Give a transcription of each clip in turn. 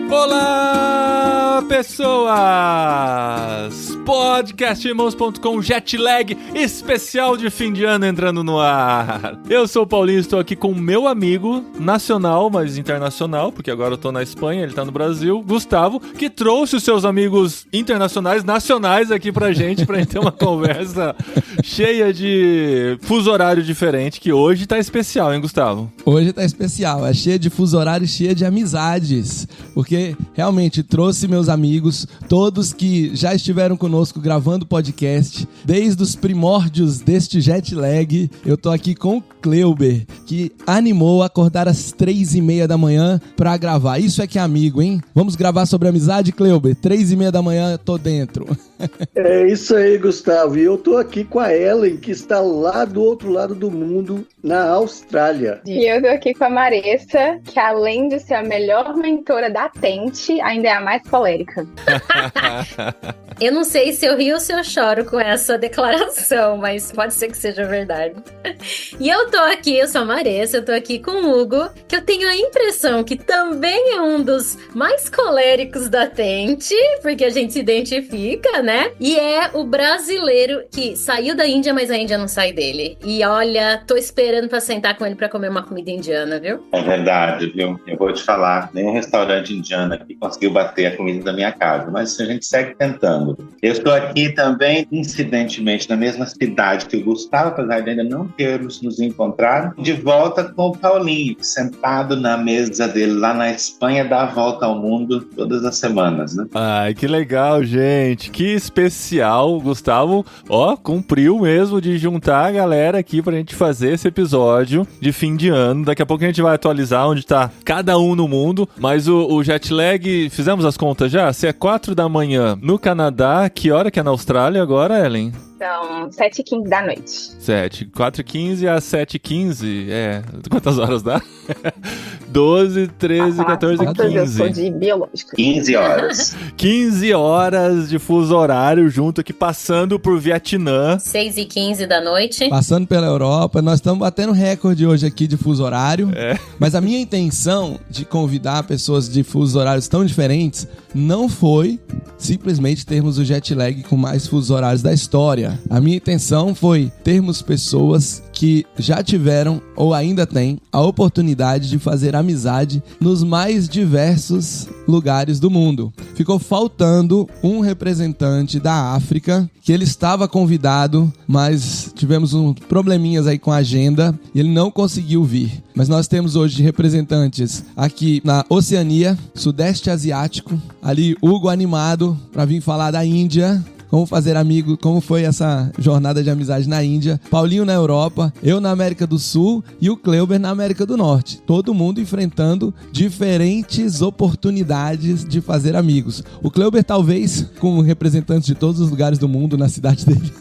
Olá, pessoas! Podcastirmãos.com Jetlag especial de fim de ano entrando no ar. Eu sou o Paulinho, estou aqui com o meu amigo nacional, mas internacional, porque agora eu tô na Espanha, ele tá no Brasil, Gustavo, que trouxe os seus amigos internacionais, nacionais aqui pra gente ter uma conversa cheia de fuso horário diferente, que hoje tá especial, hein, Gustavo? Hoje tá especial, é cheia de fuso horário, cheia de amizades, porque realmente trouxe meus amigos, todos que já estiveram conosco gravando podcast, desde os primórdios deste jet lag. Eu tô aqui com o Cleuber, que animou a acordar às 3h30 da manhã pra gravar. Isso é que é amigo, hein? Vamos gravar sobre amizade, Cleuber? 3h30 da manhã, tô dentro. É isso aí, Gustavo. E eu tô aqui com a Ellen, que está lá do outro lado do mundo, na Austrália. E eu tô aqui com a Marissa, que além de ser a melhor mentora da Tente, ainda é a mais colérica. Eu não sei se eu rio ou se eu choro com essa declaração, mas pode ser que seja verdade. E eu tô aqui, eu sou a Marissa, eu tô aqui com o Hugo, que eu tenho a impressão que também é um dos mais coléricos da Tente, porque a gente se identifica, né? E é o brasileiro que saiu da Índia, mas a Índia não sai dele. E olha, tô esperando pra sentar com ele pra comer uma comida indiana, viu? É verdade, viu? Eu vou te falar, nenhum restaurante indiano aqui conseguiu bater a comida da minha casa, mas a gente segue tentando. Eu estou aqui também, incidentemente, na mesma cidade que o Gustavo, apesar de ainda não termos nos encontrado, de volta com o Paulinho, sentado na mesa dele lá na Espanha, dá a volta ao mundo todas as semanas, né? Ai, que legal, gente. Que especial, Gustavo. Ó, cumpriu mesmo de juntar a galera aqui pra gente fazer esse episódio de fim de ano. Daqui a pouco a gente vai atualizar onde tá cada um no mundo, mas o jet lag, fizemos as contas já? Se é 4 da manhã no Canadá, que hora que é na Austrália agora, Ellen? São 7h15 da noite. 4h15 às 7h15, quantas horas dá? 12, 13, 14, 15. Eu sou de biológica. 15 horas. 15 horas de fuso horário junto aqui, passando por Vietnã. 6h15 da noite. Passando pela Europa, nós estamos batendo recorde hoje aqui de fuso horário. Mas a minha intenção de convidar pessoas de fusos horários tão diferentes não foi simplesmente termos o jet lag com mais fusos horários da história. A minha intenção foi termos pessoas que já tiveram ou ainda têm a oportunidade de fazer amizade nos mais diversos lugares do mundo. Ficou faltando um representante da África, que ele estava convidado, mas tivemos probleminhas aí com a agenda e ele não conseguiu vir. Mas nós temos hoje representantes aqui na Oceania, Sudeste Asiático, ali Hugo animado para vir falar da Índia, como fazer amigo, como foi essa jornada de amizade na Índia, Paulinho na Europa, eu na América do Sul e o Cleuber na América do Norte. Todo mundo enfrentando diferentes oportunidades de fazer amigos. O Cleuber talvez com representantes de todos os lugares do mundo na cidade dele.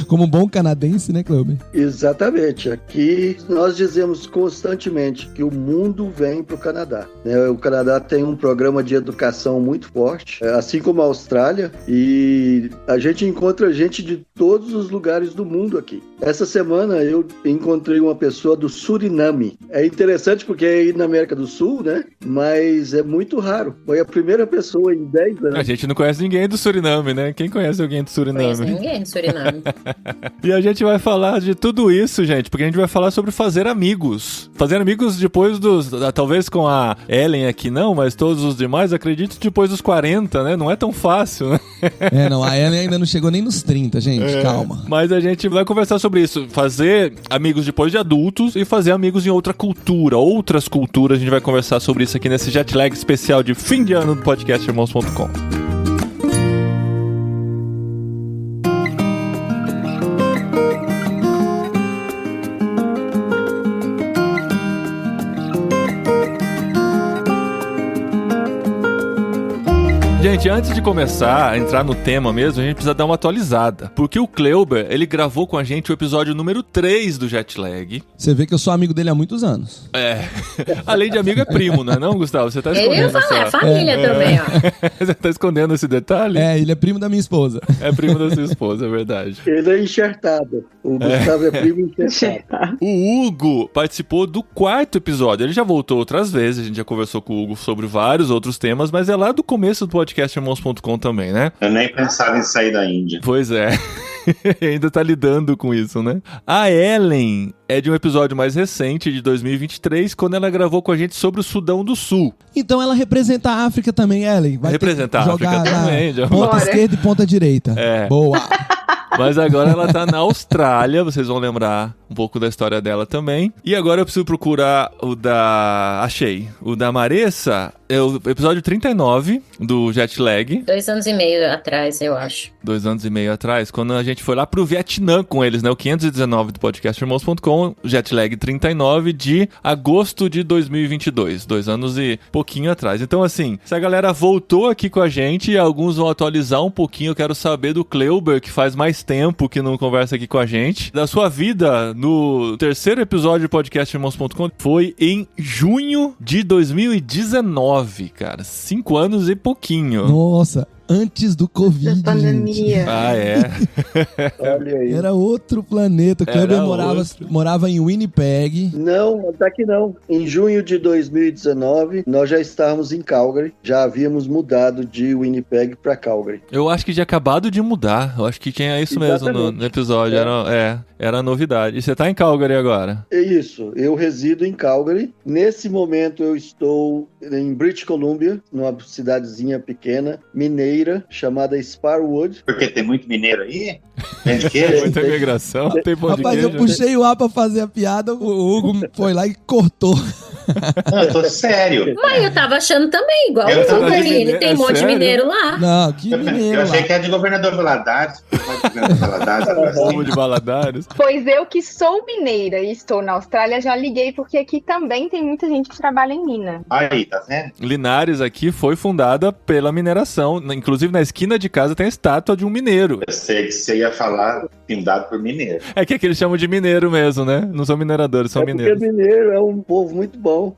Como um bom canadense, né, Cleuber? Exatamente. Aqui nós dizemos constantemente que o mundo vem para o Canadá. O Canadá tem um programa de educação muito forte, assim como a Austrália, e a gente encontra gente de todos os lugares do mundo aqui. Essa semana eu encontrei uma pessoa do Suriname. É interessante porque é aí na América do Sul, né? Mas é muito raro. Foi a primeira pessoa em 10 anos. A gente não conhece ninguém do Suriname, né? Quem conhece alguém do Suriname? Não conhece ninguém do Suriname. E a gente vai falar de tudo isso, gente, porque a gente vai falar sobre fazer amigos. Fazer amigos depois talvez com a Ellen aqui não, mas todos os demais, acredito, depois dos 40, né? Não é tão fácil, né? A Ellen ainda não chegou nem nos 30, gente, calma. Mas a gente vai conversar sobre isso, fazer amigos depois de adultos e fazer amigos em outra cultura, outras culturas. A gente vai conversar sobre isso aqui nesse jet lag especial de fim de ano do podcastirmãos.com. Gente, antes de começar a entrar no tema mesmo, a gente precisa dar uma atualizada. Porque o Kleuber, ele gravou com a gente o episódio número 3 do Jetlag. Você vê que eu sou amigo dele há muitos anos. É. Além de amigo, é primo, não é não, Gustavo? Você tá escondendo. Eu ia falar, é família também, ó. Você tá escondendo esse detalhe? É, ele é primo da minha esposa. É primo da sua esposa, é verdade. Ele é enxertado. O Gustavo é primo enxertado. O Hugo participou do 4º episódio. Ele já voltou outras vezes, a gente já conversou com o Hugo sobre vários outros temas, mas é lá do começo do podcast irmãos.com também, né? Eu nem pensava em sair da Índia. Pois é. Ainda tá lidando com isso, né? A Ellen é de um episódio mais recente, de 2023, quando ela gravou com a gente sobre o Sudão do Sul. Então ela representa a África também, Ellen. Vai Representar a África também. Ponta Bora. esquerda e ponta direita. É. Boa. Mas agora ela tá na Austrália, vocês vão lembrar um pouco da história dela também. E agora eu preciso procurar o da... Achei. O da Maressa é o episódio 39 do Jetlag. 2 anos e meio atrás, eu acho. 2 anos e meio atrás, quando a gente foi lá pro Vietnã com eles, né? O 519 do podcast irmãos.com, Jetlag 39 de agosto de 2022. 2 anos e pouquinho atrás. Então, assim, se a galera voltou aqui com a gente, alguns vão atualizar um pouquinho. Eu quero saber do Kleuber, que faz mais tempo que não conversa aqui com a gente. Da sua vida no 3º episódio do podcast irmãos.com foi em junho de 2019, cara. 5 anos e pouquinho. Nossa, antes do Covid, Da pandemia. gente. Ah, é? Olha aí. Era outro planeta. O Era Kleber outro. morava em Winnipeg. Não, até que não. Em junho de 2019, nós já estávamos em Calgary. Já havíamos mudado de Winnipeg para Calgary. Eu acho que tinha acabado de mudar. Eu acho que tinha isso mesmo Exatamente. no episódio. Era novidade. E você tá em Calgary agora? É isso, eu resido em Calgary. Nesse momento eu estou em British Columbia, numa cidadezinha pequena, mineira, chamada Sparwood. Porque tem muito mineiro aí? Vende Tem queijo? muita imigração, tem pão de Rapaz, queijo. eu puxei o ar pra fazer a piada, o Hugo foi lá e cortou. Não, eu tô sério. Mas eu tava achando também, igual Eu o Hugo também. ali, ele tem É um monte de sério? mineiro lá. Não, que Eu mineiro achei lá. que era de governador Valadares. Governador Valadares, Como de Valadares. Pois eu que sou mineira e estou na Austrália, já liguei, porque aqui também tem muita gente que trabalha em mina. Aí, tá vendo? Linares aqui foi fundada pela mineração. Inclusive na esquina de casa tem a estátua de um mineiro. Eu sei que você ia falar pindado por mineiro. É que aqui eles chamam de mineiro mesmo, né? Não são mineradores, são É porque mineiros. mineiro é um povo muito bom.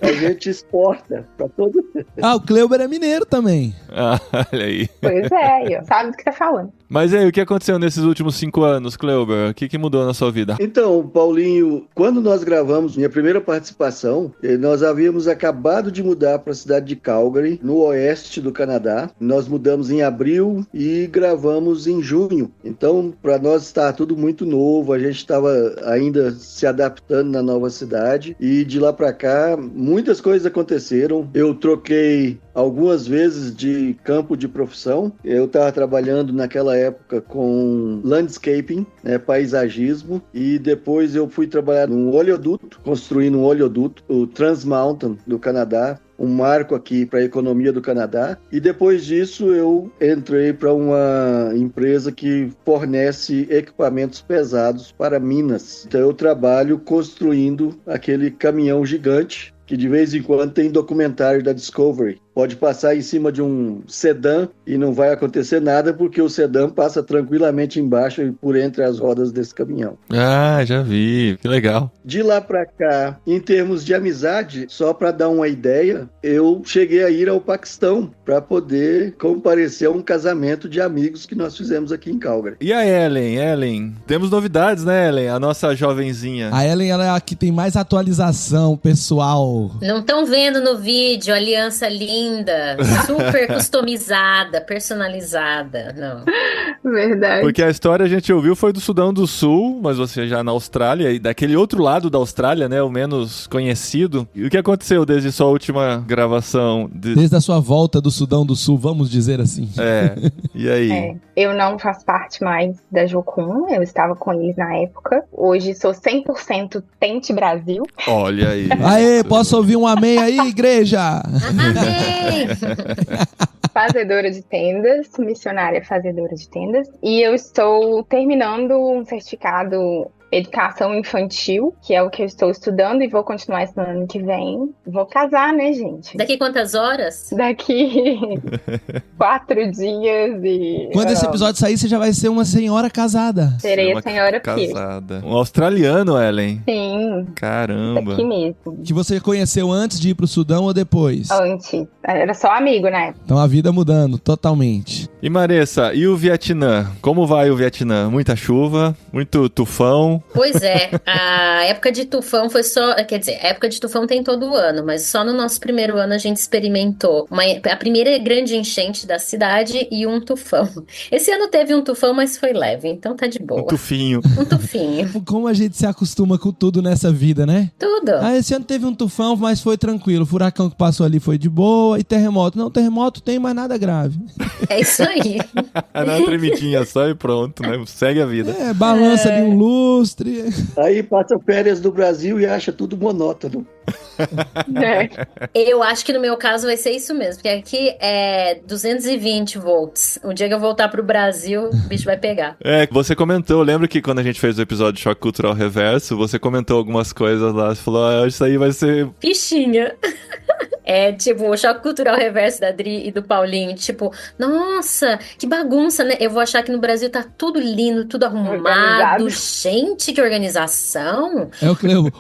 A gente exporta para todo. Ah, o Kleuber é mineiro também. Ah, olha aí. Pois é, aí, ó, sabe do que tá falando. Mas e aí, o que aconteceu nesses últimos 5 anos, Kleuber? O que mudou na sua vida? Então, Paulinho, quando nós gravamos minha primeira participação, nós havíamos acabado de mudar para a cidade de Calgary, no oeste do Canadá. Nós mudamos em abril e gravamos em junho. Então, para nós estava tudo muito novo, a gente estava ainda se adaptando na nova cidade. E de lá para cá, muitas coisas aconteceram. Eu troquei algumas vezes de campo de profissão. Eu estava trabalhando naquela época com landscaping, né, paisagismo, e depois eu fui trabalhar num oleoduto, construindo um oleoduto, o Trans Mountain do Canadá, um marco aqui para a economia do Canadá. E depois disso eu entrei para uma empresa que fornece equipamentos pesados para minas. Então eu trabalho construindo aquele caminhão gigante que de vez em quando tem documentário da Discovery. Pode passar em cima de um sedã e não vai acontecer nada, porque o sedã passa tranquilamente embaixo e por entre as rodas desse caminhão. Ah, já vi. Que legal. De lá para cá, em termos de amizade, só para dar uma ideia, eu cheguei a ir ao Paquistão para poder comparecer a um casamento de amigos que nós fizemos aqui em Calgary. E a Ellen? Ellen, temos novidades, né, Ellen? A nossa jovenzinha. A Ellen, ela é a que tem mais atualização pessoal. Não estão vendo no vídeo, aliança linda, super customizada, personalizada. Não. Verdade. Porque a história a gente ouviu foi do Sudão do Sul, mas você já na Austrália, e daquele outro lado da Austrália, né, o menos conhecido. E o que aconteceu desde sua última gravação? Desde a sua volta do Sudão do Sul, vamos dizer assim. E aí? É, eu não faço parte mais da Jocum, eu estava com eles na época. Hoje sou 100% Tente Brasil. Olha aí. Aê, posso ouvir um amém aí, igreja? Amém! Fazedora de tendas, missionária fazedora de tendas. E eu estou terminando um certificado educação infantil, que é o que eu estou estudando e vou continuar estudando ano que vem. Vou casar, né, gente? Daqui quantas horas? Daqui 4 dias e... Quando esse episódio sair, você já vai ser uma senhora casada. Serei a senhora Pierce. Casada. Um australiano, Ellen. Sim, Caramba. daqui mesmo. Que você conheceu antes de ir pro Sudão ou depois? Antes. Era só amigo, né? Então a vida mudando totalmente. E Maressa, e o Vietnã? Como vai o Vietnã? Muita chuva? Muito tufão? Pois é, a época de tufão foi só... Quer dizer, a época de tufão tem todo ano, mas só no nosso primeiro ano a gente experimentou a primeira grande enchente da cidade e um tufão. Esse ano teve um tufão, mas foi leve, então tá de boa. Um tufinho. Um tufinho. Como a gente se acostuma com tudo nessa vida, né? Tudo. Ah, esse ano teve um tufão, mas foi tranquilo. O furacão que passou ali foi de boa. E terremoto? Não, terremoto tem, mas nada grave. É isso aí. Dá uma tremidinha só e pronto, né? Segue a vida. Balança ali um lustre. Aí passa férias do Brasil e acha tudo monótono. Eu acho que no meu caso vai ser isso mesmo, porque aqui é 220 volts. O dia que eu voltar pro Brasil, o bicho vai pegar. Você comentou, eu lembro que quando a gente fez o episódio de Choque Cultural Reverso, você comentou algumas coisas lá, você falou, isso aí vai ser... Fichinha. É tipo o choque cultural reverso da Adri e do Paulinho. Tipo, nossa, que bagunça, né? Eu vou achar que no Brasil tá tudo lindo, tudo arrumado. Organizado. Gente, que organização. É o Cleber,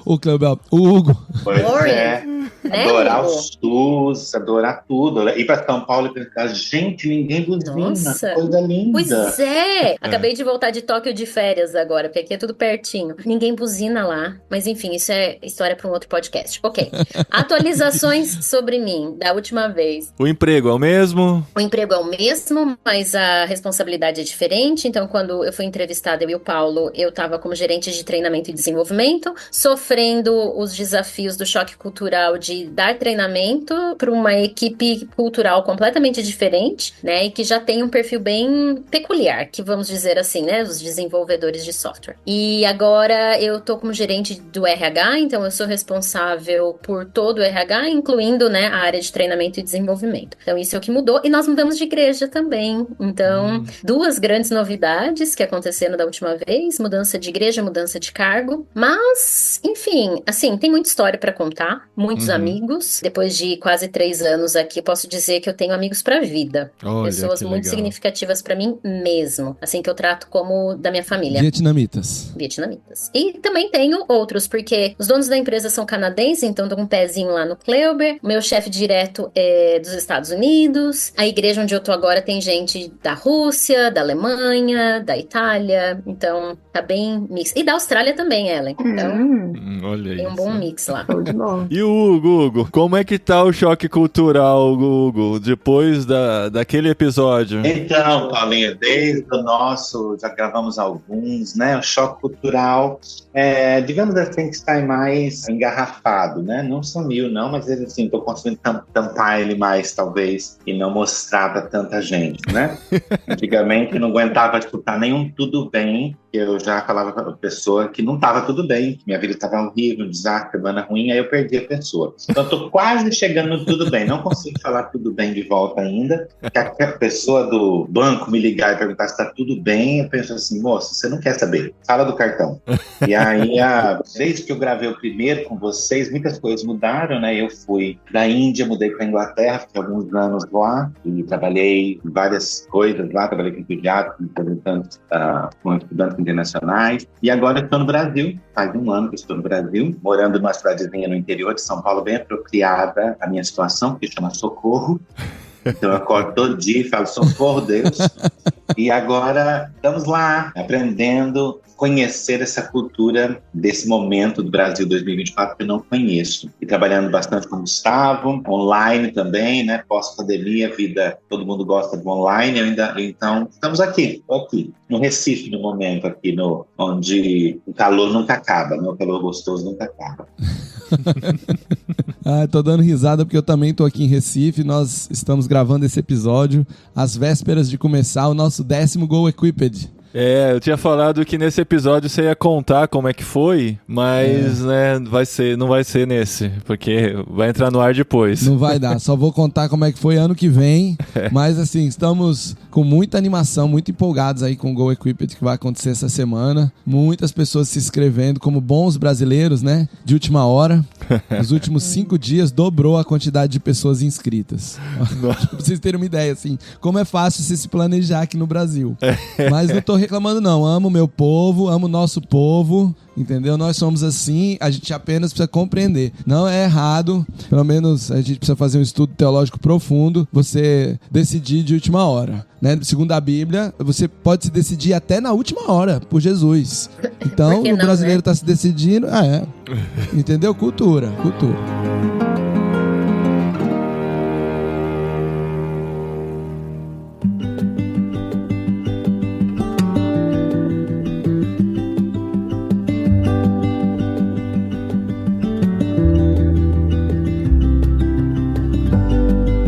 o Hugo. Pois Boring. é. Né, Adorar Hugo? os SUS, adorar tudo. Ir pra São Paulo e pensar, gente, ninguém buzina. Nossa. Coisa linda. Pois é! Acabei de voltar de Tóquio de férias agora, porque aqui é tudo pertinho. Ninguém buzina lá. Mas enfim, isso é história para um outro podcast. Ok. Atualizações sobre mim, da última vez. O emprego é o mesmo? O emprego é o mesmo, mas a responsabilidade é diferente. Então, quando eu fui entrevistada, eu e o Paulo, eu estava como gerente de treinamento e desenvolvimento, sofrendo os desafios do choque cultural de dar treinamento para uma equipe cultural completamente diferente, né? E que já tem um perfil bem peculiar, que vamos dizer assim, né? Os desenvolvedores de software. E agora eu tô como gerente do RH, então eu sou responsável por todo o RH, incluindo, né, a área de treinamento e desenvolvimento. Então isso é o que mudou. E nós mudamos de igreja também. Então, duas grandes novidades que aconteceram da última vez: mudança de igreja, mudança de cargo. Mas, enfim, assim, tem muita história para contar, muitos amigos. Depois de quase 3 anos aqui, posso dizer que eu tenho amigos pra vida. Olha, Pessoas que muito legal. significativas pra mim mesmo. Assim, que eu trato como da minha família. Vietnamitas. Vietnamitas. E também tenho outros, porque os donos da empresa são canadenses, então tô com um pezinho lá no Kleuber. O meu chefe direto é dos Estados Unidos. A igreja onde eu tô agora tem gente da Rússia, da Alemanha, da Itália. Então, tá bem mix. E da Austrália também, Ellen. Então, Olha tem um isso. bom mix lá. Tudo bom. E o Hugo, como é que tá o choque cultural, Hugo, depois daquele episódio? Então, Paulinho, desde o nosso, já gravamos alguns, né? O choque cultural, digamos assim, que está mais engarrafado, né? Não sumiu, não, mas assim, estou conseguindo tampar ele mais, talvez, e não mostrar para tanta gente, né? Antigamente eu não aguentava escutar nenhum tudo bem, eu já falava para a pessoa que não estava tudo bem, que minha vida estava horrível, um desastre, semana ruim, aí eu perdi a pessoa. Então, estou quase chegando no tudo bem, não consigo falar tudo bem de volta ainda, que a pessoa do banco me ligar e perguntar se está tudo bem, eu penso assim, moça, você não quer saber, fala do cartão. E aí, desde que eu gravei o primeiro com vocês, muitas coisas mudaram, né? Eu fui da Índia, mudei para a Inglaterra, fiquei alguns anos lá e trabalhei em várias coisas lá, trabalhei com pediatras, com estudantes internacionais, e agora estou no Brasil, faz 1 ano que estou no Brasil, morando numa cidadezinha no interior de São Paulo, bem apropriada à minha situação, que chama Socorro. Então eu acordo todo dia e falo, socorro, Deus. E agora estamos lá, aprendendo, conhecer essa cultura desse momento do Brasil 2024 que eu não conheço. E trabalhando bastante com o Gustavo, online também, né? Pós-pandemia, vida, todo mundo gosta do online. Então, estamos aqui, no Recife, no momento aqui, onde o calor nunca acaba, né? O calor gostoso nunca acaba. Tô dando risada porque eu também tô aqui em Recife. Nós estamos gravando esse episódio às vésperas de começar o nosso 10º Go Equipped. Eu tinha falado que nesse episódio você ia contar como é que foi, mas né, não vai ser nesse, porque vai entrar no ar depois. Não vai dar, só vou contar como é que foi ano que vem. Mas assim, estamos com muita animação, muito empolgados aí com o Go Equipped que vai acontecer essa semana. Muitas pessoas se inscrevendo como bons brasileiros, né? De última hora. Nos últimos 5 dias dobrou a quantidade de pessoas inscritas. Pra vocês terem uma ideia, assim, como é fácil você se planejar aqui no Brasil. Mas não tô reclamando não, amo meu povo, amo nosso povo, entendeu? Nós somos assim, a gente apenas precisa compreender. Não é errado, pelo menos a gente precisa fazer um estudo teológico profundo, você decidir de última hora, né? Segundo a Bíblia, você pode se decidir até na última hora, por Jesus. Então, o brasileiro tá se decidindo, entendeu? Cultura.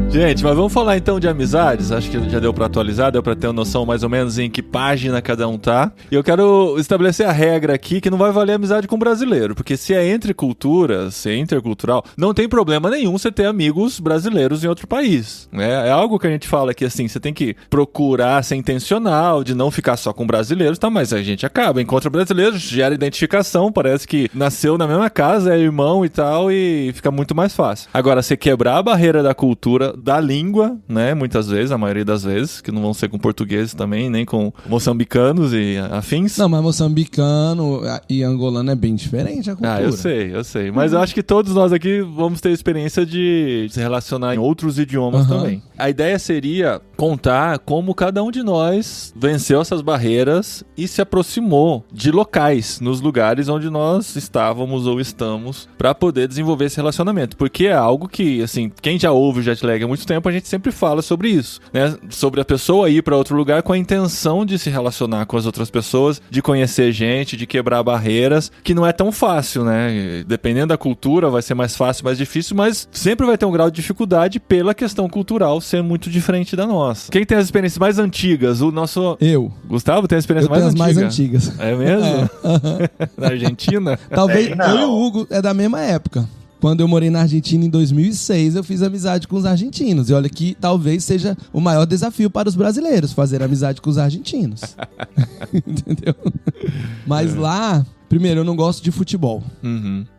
Gente, mas vamos falar então de amizades. Acho que já deu pra atualizar, deu pra ter uma noção mais ou menos em que página cada um tá. E eu quero estabelecer a regra aqui que não vai valer amizade com brasileiro, porque se é entre culturas, se é intercultural, não tem problema nenhum você ter amigos brasileiros em outro país. É algo que a gente fala que assim, você tem que procurar ser intencional, de não ficar só com brasileiros, tá? Mas a gente acaba, encontra brasileiros, gera identificação, parece que nasceu na mesma casa, é irmão e tal, e fica muito mais fácil. Agora, você quebrar a barreira da cultura, da língua, né, muitas vezes, a maioria das vezes, que não vão ser com portugueses também, nem com moçambicanos e afins. Não, mas moçambicano e angolano é bem diferente a cultura. Eu sei. Mas eu acho que todos nós aqui vamos ter experiência de se relacionar em outros idiomas também. A ideia seria contar como cada um de nós venceu essas barreiras e se aproximou de locais, nos lugares onde nós estávamos ou estamos, para poder desenvolver esse relacionamento. Porque é algo que, assim, quem já ouve o Jetlag há muito tempo, a gente sempre fala sobre isso, né? Sobre a pessoa ir para outro lugar com a intenção de se relacionar com as outras pessoas, de conhecer gente, de quebrar barreiras, que não é tão fácil, né? Dependendo da cultura, vai ser mais fácil, mais difícil, mas sempre vai ter um grau de dificuldade pela questão cultural ser muito diferente da nossa. Quem tem as experiências mais antigas? O nosso... Eu. Gustavo tem a experiência mais antiga? Mais antigas. É mesmo? Na Argentina? Talvez eu e o Hugo é da mesma época. Quando eu morei na Argentina em 2006, eu fiz amizade com os argentinos. E olha que talvez seja o maior desafio para os brasileiros, fazer amizade com os argentinos. Entendeu? Mas lá... Primeiro, eu não gosto de futebol.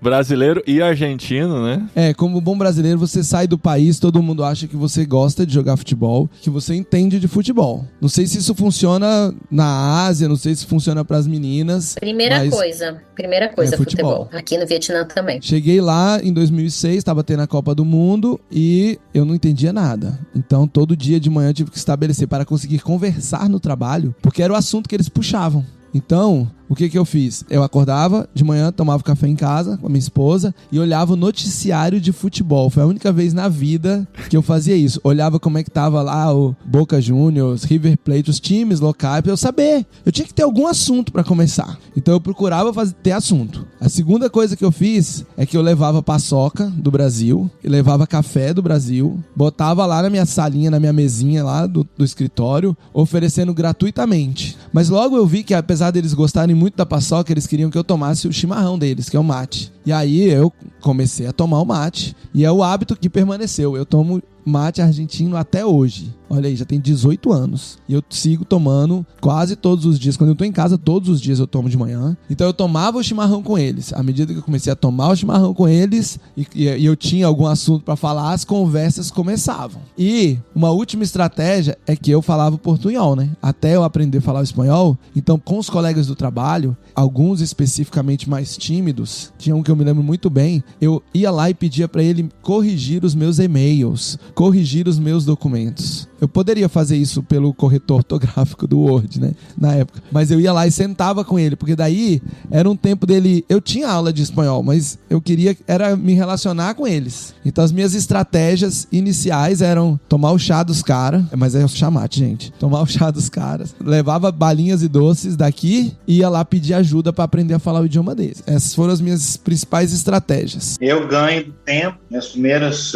Brasileiro e argentino, né? Como bom brasileiro, você sai do país, todo mundo acha que você gosta de jogar futebol, que você entende de futebol. Não sei se isso funciona na Ásia, não sei se funciona pras meninas. Primeira coisa, futebol. Aqui no Vietnã também. Cheguei lá em 2006, tava tendo a Copa do Mundo e eu não entendia nada. Então, todo dia de manhã eu tive que estabelecer para conseguir conversar no trabalho, porque era o assunto que eles puxavam. Então, o que eu fiz? Eu acordava de manhã, tomava café em casa com a minha esposa e olhava o noticiário de futebol. Foi a única vez na vida que eu fazia isso. Olhava como é que tava lá o Boca Juniors, River Plate, os times locais, pra eu saber. Eu tinha que ter algum assunto pra começar. Então eu procurava ter assunto. A segunda coisa que eu fiz é que eu levava paçoca do Brasil, e levava café do Brasil, botava lá na minha salinha, na minha mesinha lá do escritório, oferecendo gratuitamente. Mas logo eu vi que apesar deles gostarem muito da paçoca, eles queriam que eu tomasse o chimarrão deles, que é o mate. E aí eu comecei a tomar o mate, e é o hábito que permaneceu. Eu tomo mate argentino até hoje. Olha aí, já tem 18 anos. E eu sigo tomando quase todos os dias. Quando eu tô em casa, todos os dias eu tomo de manhã. Então eu tomava o chimarrão com eles. À medida que eu comecei a tomar o chimarrão com eles e eu tinha algum assunto pra falar, as conversas começavam. E uma última estratégia é que eu falava portunhol, né? Até eu aprender a falar o espanhol. Então, com os colegas do trabalho, alguns especificamente mais tímidos, tinha um que eu me lembro muito bem, eu ia lá e pedia pra ele corrigir os meus e-mails, corrigir os meus documentos. Eu poderia fazer isso pelo corretor ortográfico do Word, né? Na época. Mas eu ia lá e sentava com ele, porque daí era um tempo dele... Eu tinha aula de espanhol, mas eu queria era me relacionar com eles. Então as minhas estratégias iniciais eram tomar o chá dos caras, mas é o chamate, gente. Tomar o chá dos caras, levava balinhas e doces daqui e ia lá pedir ajuda para aprender a falar o idioma deles. Essas foram as minhas principais estratégias. diferentes. Eu ganho tempo. Meus primeiros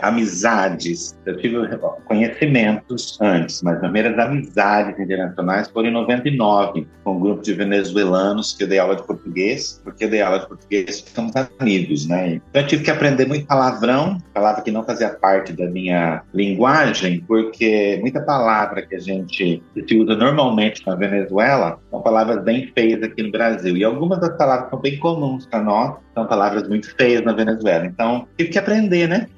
amizades, eu tive conhecimentos antes, mas as primeiras amizades internacionais foram em 99, com um grupo de venezuelanos que eu dei aula de português, porque eu dei aula de português, ficamos amigos, né? Então eu tive que aprender muito palavrão, palavra que não fazia parte da minha linguagem, porque muita palavra que a gente usa normalmente na Venezuela são palavras bem feias aqui no Brasil, e algumas das palavras são bem comuns para nós, são palavras muito feias na Venezuela. Então, tive que aprender, né?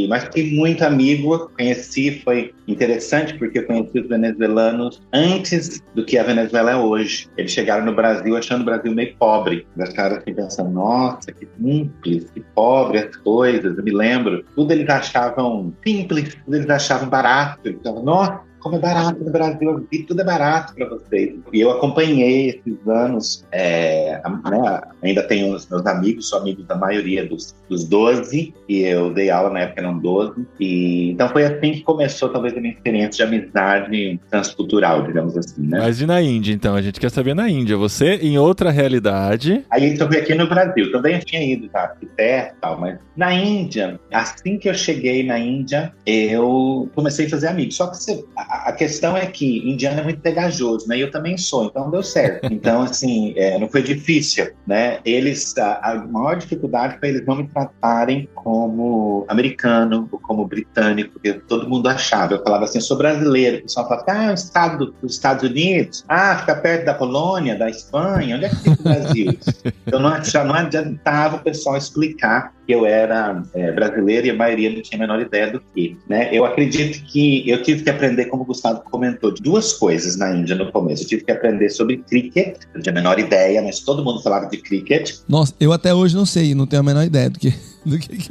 Mas fiquei muito amigo, conheci, foi interessante porque eu conheci os venezuelanos antes do que a Venezuela é hoje. Eles chegaram no Brasil achando o Brasil meio pobre. Eles ficaram assim pensando, nossa, que simples, que pobre as coisas. Eu me lembro, tudo eles achavam simples, tudo eles achavam barato. Eles falavam, nossa, como é barato no Brasil, aqui tudo é barato para vocês. E eu acompanhei esses anos, ainda tenho os meus amigos, sou amigo da maioria dos 12, e eu dei aula na época, eram 12. E, então foi assim que começou talvez a minha experiência de amizade transcultural, digamos assim, né? Mas e na Índia, então? A gente quer saber na Índia. Você, em outra realidade... Aí eu fui aqui no Brasil, também eu tinha ido para arquiteto e tal, mas na Índia, assim que eu cheguei na Índia, eu comecei a fazer amigos. Só que a questão é que indiano é muito pegajoso, né? E eu também sou, então deu certo. Então, assim, não foi difícil, né? A maior dificuldade foi eles não me tratarem como americano ou como britânico, porque todo mundo achava. Eu falava assim, eu sou brasileiro. O pessoal falava, o estado dos Estados Unidos, fica perto da Polônia, da Espanha, onde é que fica o Brasil? Então não adiantava o pessoal explicar que eu era brasileiro e a maioria não tinha a menor ideia do que, né? Eu acredito que eu tive que aprender, como o Gustavo comentou, de duas coisas na Índia no começo. Eu tive que aprender sobre cricket, eu não tinha a menor ideia, mas todo mundo falava de cricket. Nossa, eu até hoje não sei, não tenho a menor ideia do que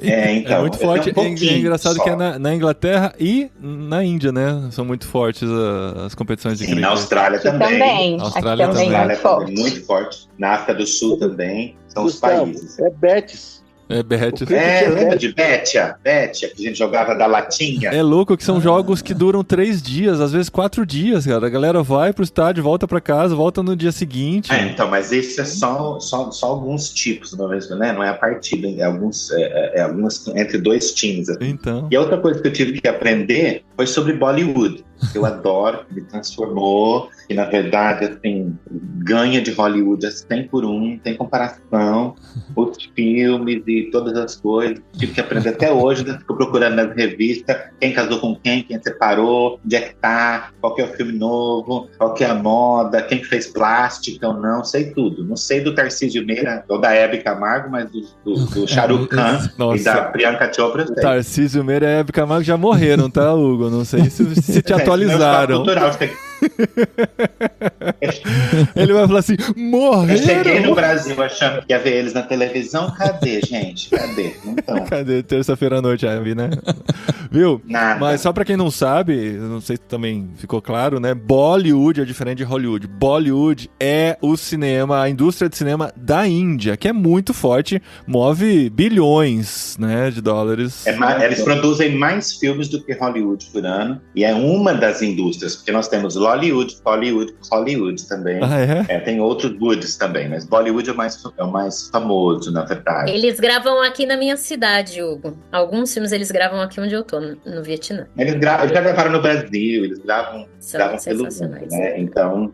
é. Então, é muito forte. É engraçado só que é na Inglaterra e na Índia, né? São muito fortes as competições de cricket. Na Austrália também. Austrália também é muito forte. Na África do Sul também. São Gustavo, os países. É Betis. É Betis. Lembra de Betia, que a gente jogava da latinha? É louco que são jogos que duram 3 dias, às vezes 4 dias, cara. A galera vai pro estádio, volta pra casa, volta no dia seguinte. Então, mas esse é só alguns tipos, né? Não é a partida, é alguns entre dois times. Assim. Então. E a outra coisa que eu tive que aprender foi sobre Bollywood. Eu adoro, me transformou, e na verdade, assim, ganha de Hollywood 100 por 1, não tem comparação, os filmes e todas as coisas, tive que aprender até hoje, fico procurando nas revistas, quem casou com quem separou, onde é que tá, qual que é o filme novo, qual que é a moda, quem fez plástica ou não, sei tudo. Não sei do Tarcísio Meira, ou da Hebe Camargo, mas do Shah Rukh Khan e da Priyanka Chopra, eu sei. Tarcísio Meira e Hebe Camargo já morreram, tá, Hugo? Não sei se te atualizaram. Ele vai falar assim, morreram! Eu cheguei no Brasil achando que ia ver eles na televisão. Cadê, gente? Cadê? Então. Cadê? Terça-feira à noite, né? Viu? Nada. Mas só pra quem não sabe, não sei se também ficou claro, né? Bollywood é diferente de Hollywood. Bollywood é o cinema, a indústria de cinema da Índia, que é muito forte, move bilhões, né, de dólares. Eles produzem mais filmes do que Hollywood por ano, e é uma das indústrias, porque nós temos Lollywood, Hollywood também. Tem outros woods também, mas Bollywood é o mais famoso, na verdade. Eles gravam aqui na minha cidade, Hugo. Alguns filmes eles gravam aqui onde eu tô, no Vietnã. Eles já gravaram no Brasil, eles gravam pelo mundo, né? Então,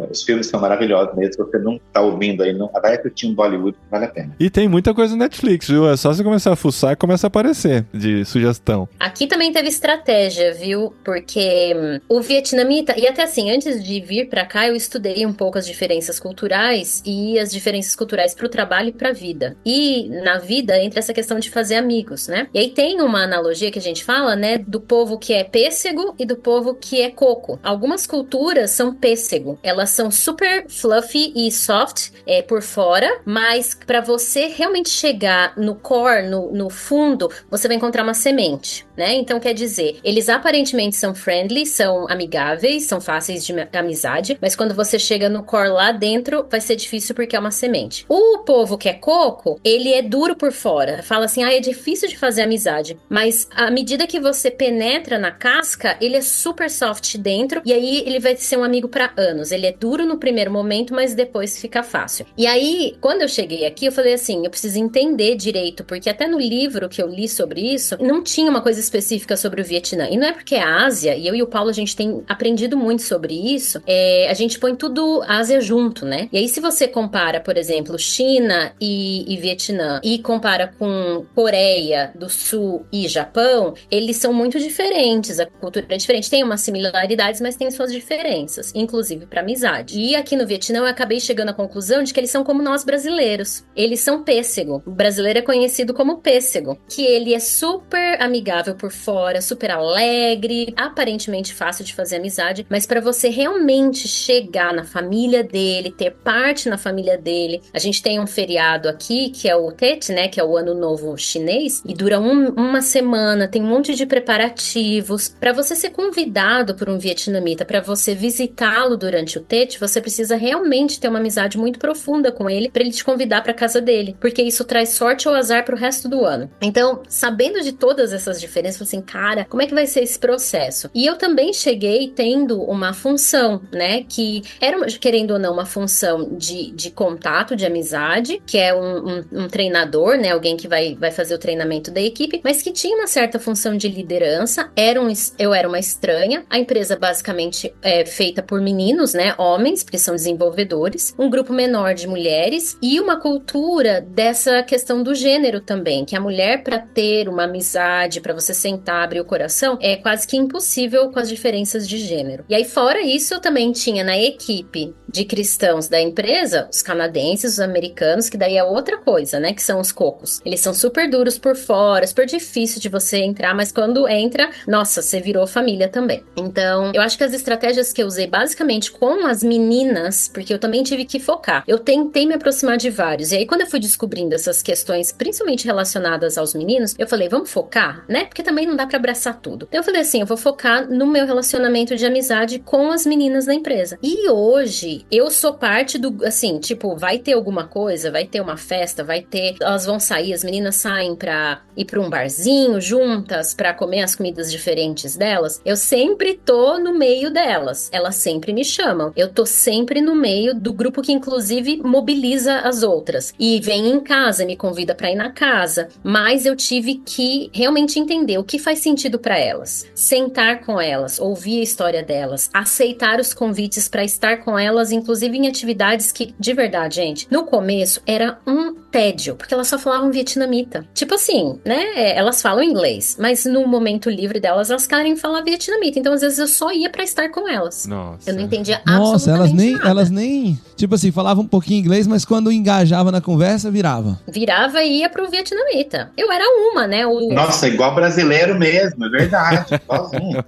os filmes são maravilhosos mesmo. Se você não tá ouvindo aí, vai assistir um Bollywood, vale a pena. E tem muita coisa no Netflix, viu? É só você começar a fuçar e começa a aparecer de sugestão. Aqui também teve estratégia, viu? Porque o vietnamita, e até assim, antes de vir pra cá, eu estudei um pouco as diferenças culturais e as diferenças culturais pro trabalho e pra vida. E na vida, entre essa questão de fazer amigos, né? E aí tem uma analogia que a gente fala, né? Do povo que é pêssego e do povo que é coco. Algumas culturas são pêssego. Elas são super fluffy e soft por fora, mas pra você realmente chegar no core, no fundo, você vai encontrar uma semente, né? Então, quer dizer, eles aparentemente são friendly, são amigáveis, são fáceis fáceis de amizade, mas quando você chega no core lá dentro, vai ser difícil porque é uma semente. O povo que é coco, ele é duro por fora. Fala assim, é difícil de fazer amizade. Mas à medida que você penetra na casca, ele é super soft dentro, e aí ele vai ser um amigo pra anos. Ele é duro no primeiro momento, mas depois fica fácil. E aí, quando eu cheguei aqui, eu falei assim, eu preciso entender direito, porque até no livro que eu li sobre isso, não tinha uma coisa específica sobre o Vietnã. E não é porque é a Ásia, e eu e o Paulo, a gente tem aprendido muito sobre isso, a gente põe tudo Ásia junto, né? E aí, se você compara, por exemplo, China e Vietnã, e compara com Coreia do Sul e Japão, eles são muito diferentes, a cultura é diferente, tem umas similaridades, mas tem suas diferenças, inclusive para amizade. E aqui no Vietnã eu acabei chegando à conclusão de que eles são como nós brasileiros. Eles são pêssego. O brasileiro é conhecido como pêssego, que ele é super amigável por fora, super alegre, aparentemente fácil de fazer amizade, mas para você realmente chegar na família dele, ter parte na família dele, a gente tem um feriado aqui, que é o Tet, né, que é o Ano Novo Chinês, e dura uma semana, tem um monte de preparativos. Para você ser convidado por um vietnamita, para você visitá-lo durante o Tet, você precisa realmente ter uma amizade muito profunda com ele, para ele te convidar para casa dele, porque isso traz sorte ou azar pro resto do ano. Então, sabendo de todas essas diferenças, eu falei assim, cara, como é que vai ser esse processo? E eu também cheguei tendo uma função, né, que era, querendo ou não, uma função de contato, de amizade, que é um treinador, né, alguém que vai fazer o treinamento da equipe, mas que tinha uma certa função de liderança. Eu era uma estranha. A empresa basicamente é feita por meninos, né, homens, porque são desenvolvedores, um grupo menor de mulheres e uma cultura dessa questão do gênero também, que a mulher, para ter uma amizade, para você sentar, abrir o coração, é quase que impossível com as diferenças de gênero. E aí, fora isso, eu também tinha na equipe de cristãos da empresa, os canadenses, os americanos, que daí é outra coisa, né, que são os cocos. Eles são super duros por fora, super difícil de você entrar, mas quando entra, nossa, você virou família também. Então, eu acho que as estratégias que eu usei basicamente com as meninas, porque eu também tive que focar, eu tentei me aproximar de vários, e aí quando eu fui descobrindo essas questões, principalmente relacionadas aos meninos, eu falei, vamos focar, né, porque também não dá pra abraçar tudo. Então eu falei assim, eu vou focar no meu relacionamento de amizade com as meninas da empresa. E hoje, eu sou parte do, assim, tipo, vai ter alguma coisa, vai ter uma festa, vai ter, elas vão sair, as meninas saem pra ir pra um barzinho juntas, pra comer as comidas diferentes delas, eu sempre tô no meio delas, elas sempre me chamam, eu tô sempre no meio do grupo que inclusive mobiliza as outras, e vem em casa, me convida pra ir na casa, mas eu tive que realmente entender o que faz sentido pra elas, sentar com elas, ouvir a história delas, aceitar os convites pra estar com elas, inclusive em atividades que, de verdade, gente, no começo era um tédio, porque elas só falavam vietnamita. Tipo assim, né? Elas falam inglês, mas no momento livre delas, elas querem falar vietnamita. Então, às vezes, eu só ia pra estar com elas. Nossa. Eu não entendia Nossa, absolutamente nada. elas nem, tipo assim, falavam um pouquinho inglês, mas quando engajava na conversa, virava. Virava e ia pro vietnamita. Eu era uma, né? Nossa, igual brasileiro mesmo, é verdade. Igualzinho.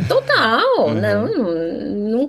Total,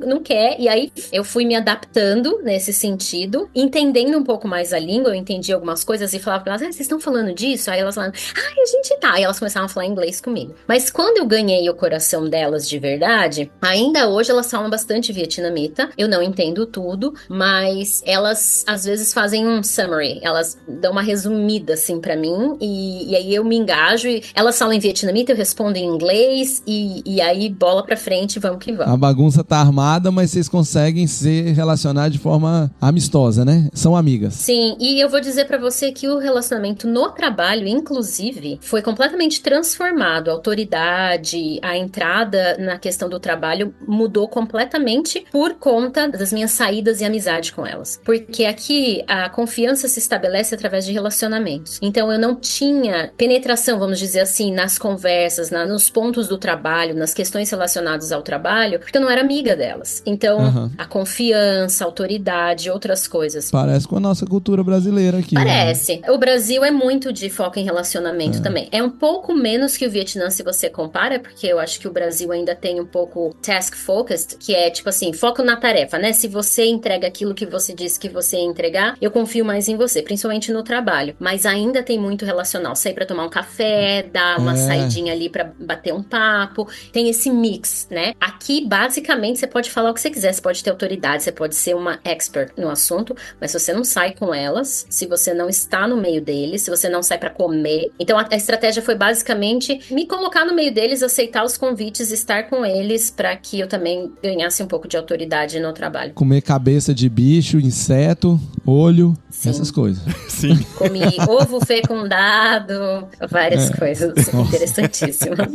não quer. E aí eu fui me adaptando nesse sentido, entendendo um pouco mais a língua, eu entendi algumas coisas e falava pra elas, vocês estão falando disso? Aí elas falavam, a gente tá. Aí elas começavam a falar inglês comigo. Mas quando eu ganhei o coração delas de verdade, ainda hoje elas falam bastante vietnamita, eu não entendo tudo, mas elas às vezes fazem um summary, elas dão uma resumida assim pra mim, e aí eu me engajo, e elas falam em vietnamita, eu respondo em inglês, e aí bola pra frente, vamos que vamos. A bagunça tá armada, mas vocês conseguem se relacionar de forma amistosa, né? São amigas. Sim, e eu vou dizer pra você que o relacionamento no trabalho, inclusive, foi completamente transformado. A autoridade, a entrada na questão do trabalho mudou completamente por conta das minhas saídas e amizade com elas. Porque aqui a confiança se estabelece através de relacionamentos. Então eu não tinha penetração, vamos dizer assim, nas conversas, nos pontos do trabalho, nas questões relacionadas ao trabalho, porque eu não era amiga delas. Então, a confiança, a autoridade, outras coisas. Parece com a nossa cultura brasileira brasileiro aqui. Parece. O Brasil é muito de foco em relacionamento também. É um pouco menos que o Vietnã, se você compara, porque eu acho que o Brasil ainda tem um pouco task focused, que é tipo assim, foco na tarefa, né? Se você entrega aquilo que você disse que você ia entregar, eu confio mais em você, principalmente no trabalho. Mas ainda tem muito relacional. Sair pra tomar um café, dar uma saidinha ali pra bater um papo. Tem esse mix, né? Aqui, basicamente, você pode falar o que você quiser. Você pode ter autoridade, você pode ser uma expert no assunto, mas se você não sai com elas, se você não está no meio deles, se você não sai pra comer. Então, a estratégia foi basicamente me colocar no meio deles, aceitar os convites, estar com eles pra que eu também ganhasse um pouco de autoridade no trabalho. Comer cabeça de bicho, inseto, olho, Sim. essas coisas. Sim. Comi ovo fecundado, várias coisas interessantíssimas.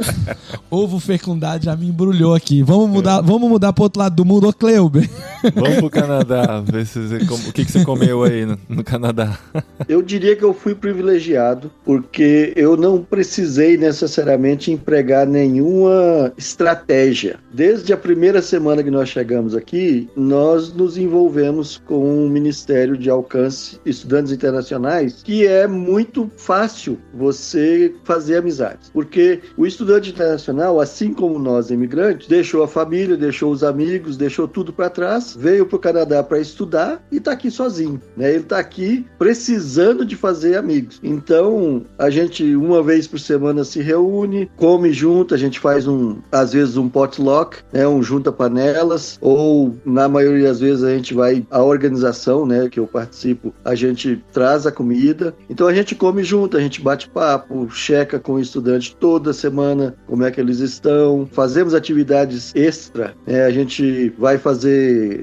Ovo fecundado já me embrulhou aqui. Vamos mudar pro outro lado do mundo, ô Cleuber. Vamos pro Canadá, ver se o que você comeu aí no Canadá. Eu diria que eu fui privilegiado, porque eu não precisei necessariamente empregar nenhuma estratégia. Desde a primeira semana que nós chegamos aqui, nós nos envolvemos com o Ministério de Alcance Estudantes Internacionais, que é muito fácil você fazer amizades. Porque o estudante internacional, assim como nós imigrantes, deixou a família, deixou os amigos, deixou tudo para trás, veio para o Canadá para estudar e está aqui sozinho, né? Ele está aqui precisando de fazer amigos. Então, a gente uma vez por semana se reúne, come junto, a gente faz às vezes um potluck, né? Um junta-panelas, ou na maioria das vezes a gente vai, a organização, né, que eu participo, a gente traz a comida. Então a gente come junto, a gente bate papo, checa com o estudante toda semana como é que eles estão, fazemos atividades extra, né? A gente vai fazer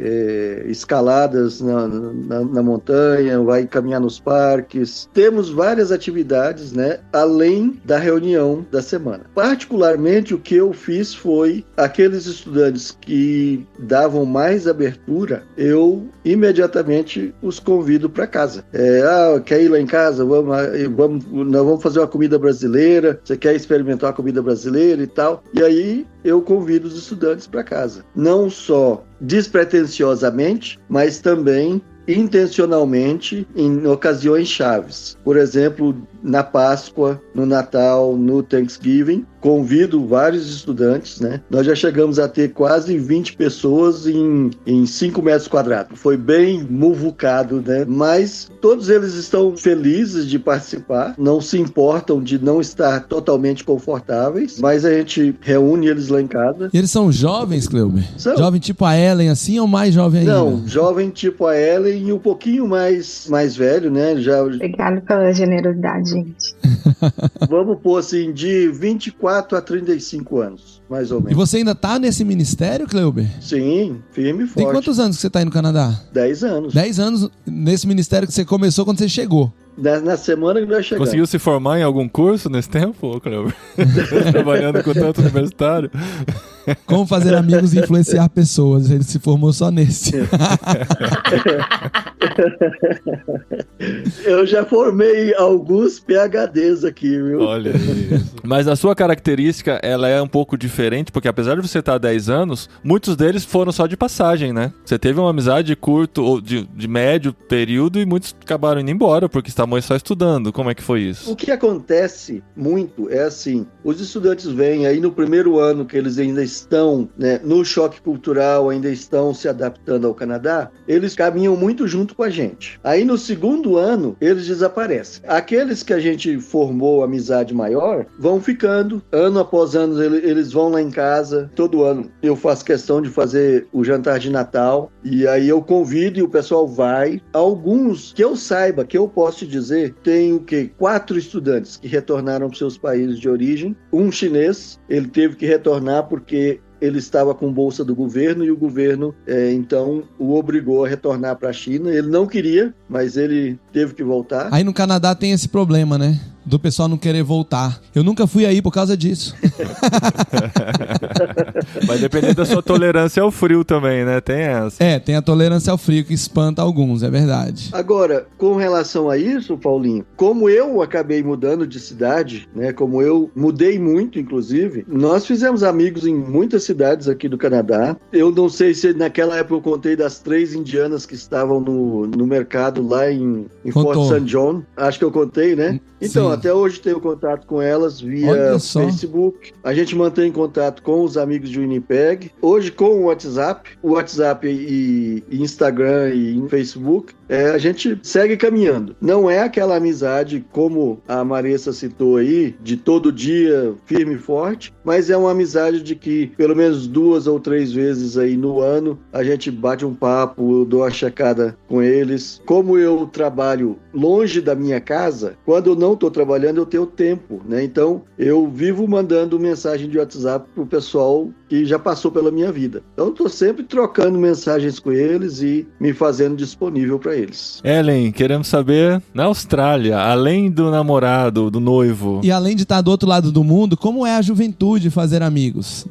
escaladas na montanha, vai caminhar nos parques. Temos várias atividades, né, além da reunião da semana. Particularmente, o que eu fiz foi aqueles estudantes que davam mais abertura, eu imediatamente os convido para casa. Quer ir lá em casa? Nós vamos fazer uma comida brasileira, você quer experimentar a comida brasileira e tal? E aí eu convido os estudantes para casa. Não só despretensiosamente, mas também intencionalmente em ocasiões chaves. Por exemplo, na Páscoa, no Natal, no Thanksgiving, convido vários estudantes, né? Nós já chegamos a ter quase 20 pessoas em 5 metros quadrados. Foi bem muvucado, né? Mas todos eles estão felizes de participar, não se importam de não estar totalmente confortáveis, mas a gente reúne eles lá em casa. E eles são jovens, Cleuber? São. Jovem tipo a Ellen, assim, ou mais jovem ainda? Não, jovem tipo a Ellen e um pouquinho mais velho, né? Obrigado pela generosidade, gente. Vamos pôr assim, de 24 a 35 anos, mais ou E menos. você ainda tá nesse ministério, Cleuber? Sim, firme e forte. Tem quantos anos que você tá aí no Canadá? 10 anos. 10 anos nesse ministério que você começou quando você chegou. Na semana que nós chegamos. Conseguiu se formar em algum curso nesse tempo, Cleuber? Trabalhando com tanto universitário. Como fazer amigos e influenciar pessoas. Ele se formou só nesse. Eu já formei alguns PhDs aqui, viu? Olha isso. Mas a sua característica, ela é um pouco diferente, porque apesar de você estar há 10 anos, muitos deles foram só de passagem, né? Você teve uma amizade curto, ou de médio período, e muitos acabaram indo embora, porque estavam só estudando. Como é que foi isso? O que acontece muito é assim, os estudantes vêm aí no primeiro ano que eles ainda estão, né, no choque cultural, ainda estão se adaptando ao Canadá, eles caminham muito junto com a gente. Aí no segundo ano, eles desaparecem. Aqueles que a gente formou amizade maior, vão ficando. Ano após ano, eles vão lá em casa. Todo ano eu faço questão de fazer o jantar de Natal, e aí eu convido e o pessoal vai. Alguns, que eu saiba, que eu posso te dizer, tem 4 estudantes que retornaram para seus países de origem. Um chinês, ele teve que retornar porque ele estava com bolsa do governo e o governo, então, o obrigou a retornar para a China. Ele não queria, mas ele teve que voltar. Aí no Canadá tem esse problema, né? Do pessoal não querer voltar. Eu nunca fui aí por causa disso. Vai depender da sua tolerância ao frio também, né? Tem essa. Tem a tolerância ao frio que espanta alguns, é verdade. Agora, com relação a isso, Paulinho, como eu acabei mudando de cidade, né? Como eu mudei muito, inclusive, nós fizemos amigos em muitas cidades aqui do Canadá. Eu não sei se naquela época eu contei das 3 indianas que estavam no mercado lá em Fort St. John. Acho que eu contei, né? Então, até hoje tenho contato com elas via Facebook. A gente mantém contato com os amigos de Winnipeg. Hoje, com o WhatsApp e Instagram e Facebook, a gente segue caminhando. Não é aquela amizade, como a Marissa citou aí, de todo dia, firme e forte, mas é uma amizade de que, pelo menos 2 ou 3 vezes aí no ano, a gente bate um papo, eu dou uma checada com eles. Como eu trabalho longe da minha casa, quando eu não estou trabalhando, eu tenho tempo, né? Então, eu vivo mandando mensagem de WhatsApp pro pessoal que já passou pela minha vida. Então, eu estou sempre trocando mensagens com eles e me fazendo disponível para eles. Ellen, queremos saber, na Austrália, além do namorado, do noivo... E além de estar do outro lado do mundo, como é a juventude fazer amigos?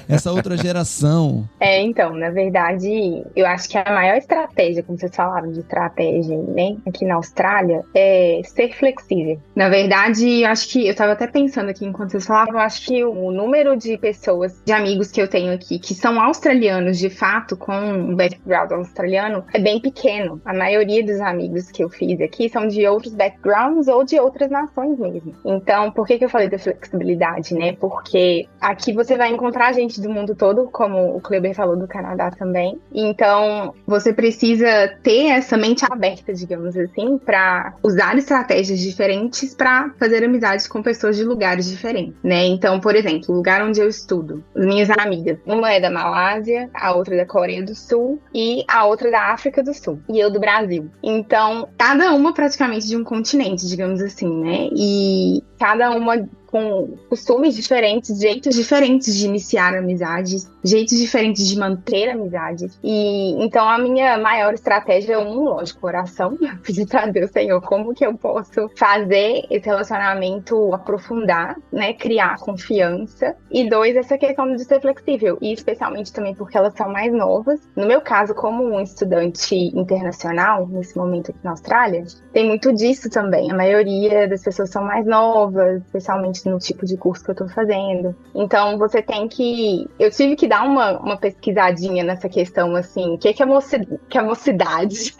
Essa outra geração. Então, na verdade, eu acho que a maior estratégia, como vocês falaram de estratégia, né, aqui na Austrália, é ser flexível. Na verdade, eu acho que, eu estava até pensando aqui enquanto vocês falavam, eu acho que o número de pessoas, de amigos que eu tenho aqui, que são australianos, de fato, com um background australiano, é bem pequeno. A maioria dos amigos que eu fiz aqui são de outros backgrounds ou de outras nações mesmo. Então, por que eu falei da flexibilidade, né? Porque aqui você vai encontrar gente do mundo todo, como o Kleber falou do Canadá também. Então, você precisa ter essa mente aberta, digamos assim, para usar estratégias diferentes para fazer amizades com pessoas de lugares diferentes, né? Então, por exemplo, o lugar onde eu estudo, as minhas amigas, uma é da Malásia, a outra é da Coreia do Sul e a outra da África do Sul, e eu do Brasil. Então, cada uma praticamente de um continente, digamos assim, né? E cada uma com costumes diferentes, jeitos diferentes de iniciar amizades, jeitos diferentes de manter amizades. E então a minha maior estratégia é, lógico, oração. Pedir para Deus, Senhor, como que eu posso fazer esse relacionamento aprofundar, né? Criar confiança. E 2, essa questão de ser flexível. E especialmente também porque elas são mais novas. No meu caso, como um estudante internacional, nesse momento aqui na Austrália, tem muito disso também. A maioria das pessoas são mais novas, especialmente no tipo de curso que eu tô fazendo. Então, você tem que... Eu tive que dar uma pesquisadinha nessa questão, assim, o que é a mocidade